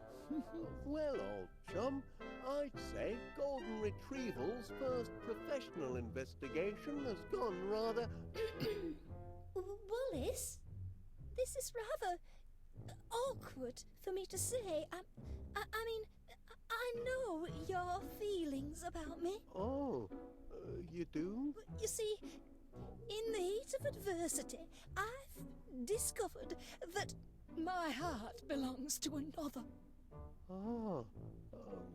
Well, old chum, I'd say Golden Retrieval's first professional investigation has gone rather... Wallace, this is rather awkward for me to say. I mean, I know your feelings about me. Oh, you do? You see, in the heat of adversity, I've discovered that my heart belongs to another. Ah,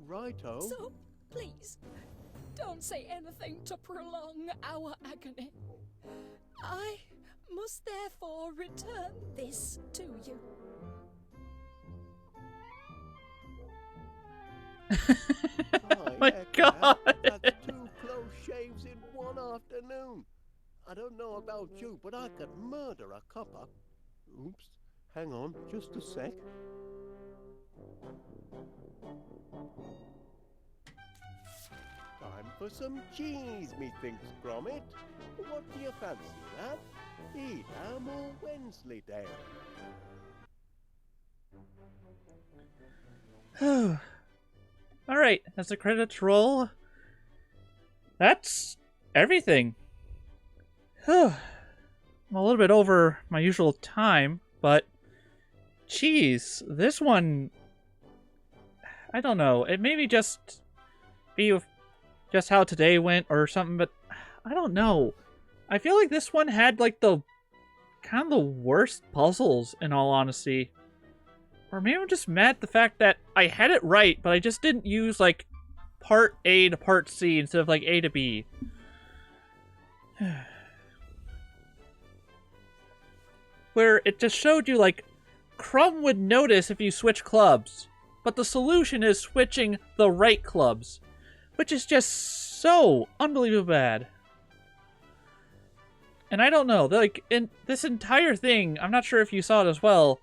righto. So, please, don't say anything to prolong our agony. I must therefore return this to you. Oh my God. That's 2 close shaves in one afternoon. I don't know about you, but I could murder a copper. Oops, hang on, just a sec. Time for some cheese, methinks, Gromit. What do you fancy, lad? Edam or Wensleydale? Alright, as the credits roll, that's everything. I'm a little bit over my usual time, but geez, this one, I don't know, it maybe just be just how today went or something, but I don't know. I feel like this one had like the kind of the worst puzzles, in all honesty. Or maybe I'm just mad at the fact that I had it right, but I just didn't use like part A to part C instead of like A to B. Where it just showed you like Crumb would notice if you switch clubs, but the solution is switching the right clubs, which is just so unbelievably bad. And I don't know, like in this entire thing, I'm not sure if you saw it as well,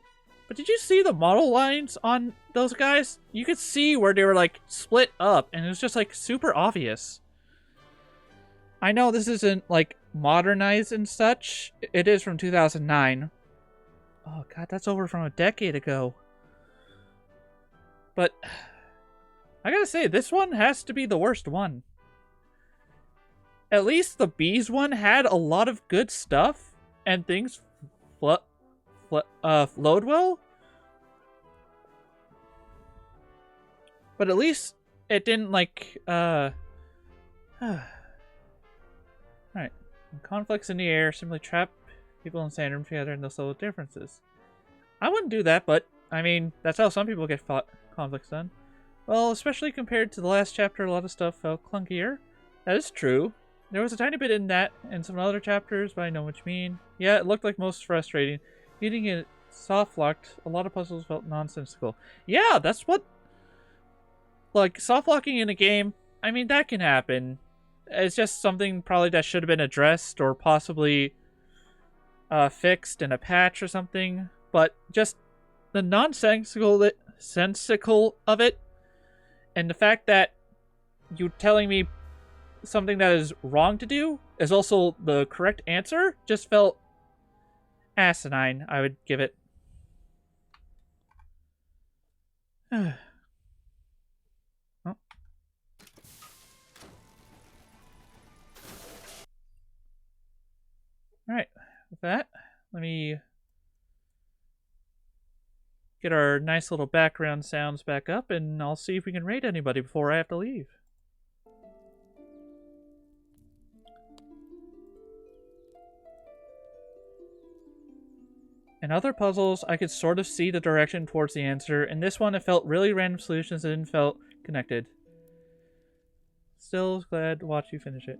but did you see the model lines on those guys? You could see where they were like split up, and it was just like super obvious. I know this isn't like modernized and such. It is from 2009. Oh god, that's over from a decade ago. But I gotta say, this one has to be the worst one. At least the bees one had a lot of good stuff, and things flowed well. But at least it didn't, like, Alright. Conflicts in the air simply trap people in the sand room together and they'll settle differences. I wouldn't do that, but, I mean, that's how some people get conflicts done. Well, especially compared to the last chapter, a lot of stuff felt clunkier. That is true. There was a tiny bit in that and some other chapters, but I know what you mean. Yeah, it looked like most frustrating. Getting it soft-locked, a lot of puzzles felt nonsensical. Yeah, that's what... Like, soft-locking in a game, I mean, that can happen. It's just something probably that should have been addressed or possibly fixed in a patch or something. But just the nonsensical of it, and the fact that you telling me something that is wrong to do is also the correct answer just felt asinine, I would give it. Oh. Alright, with that, let me get our nice little background sounds back up, and I'll see if we can raid anybody before I have to leave. In other puzzles, I could sort of see the direction towards the answer. In this one, it felt really random solutions and felt connected. Still glad to watch you finish it.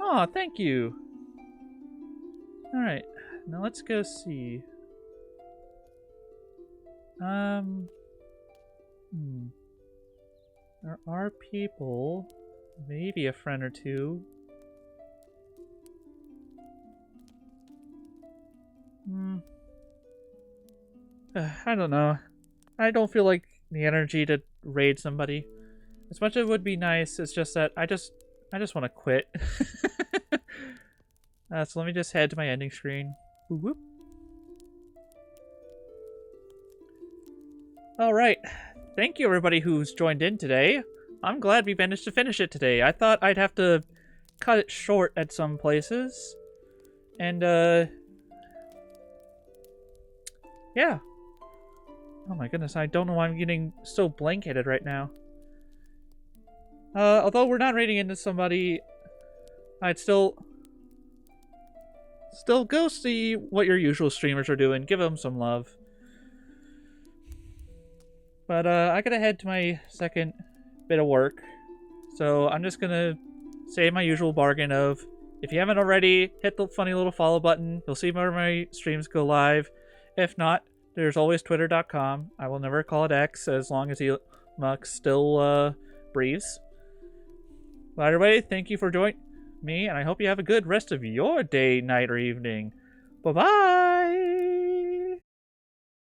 Aw, thank you! Alright, now let's go see. There are people, maybe a friend or two. I don't know. I don't feel like the energy to raid somebody. As much as it would be nice, it's just that I just want to quit. So let me just head to my ending screen. Whoop. Alright. Thank you everybody who's joined in today. I'm glad we managed to finish it today. I thought I'd have to cut it short at some places. And, yeah. Oh my goodness, I don't know why I'm getting so blanketed right now. Although we're not raiding into somebody, I'd still go see what your usual streamers are doing. Give them some love. But, I gotta head to my second bit of work. So I'm just gonna say my usual bargain of, if you haven't already, hit the funny little follow button. You'll see more of my streams go live. If not, there's always twitter.com. I will never call it X as long as Elon Musk still breathes. Well, everybody, thank you for joining me, and I hope you have a good rest of your day, night, or evening. Bye-bye!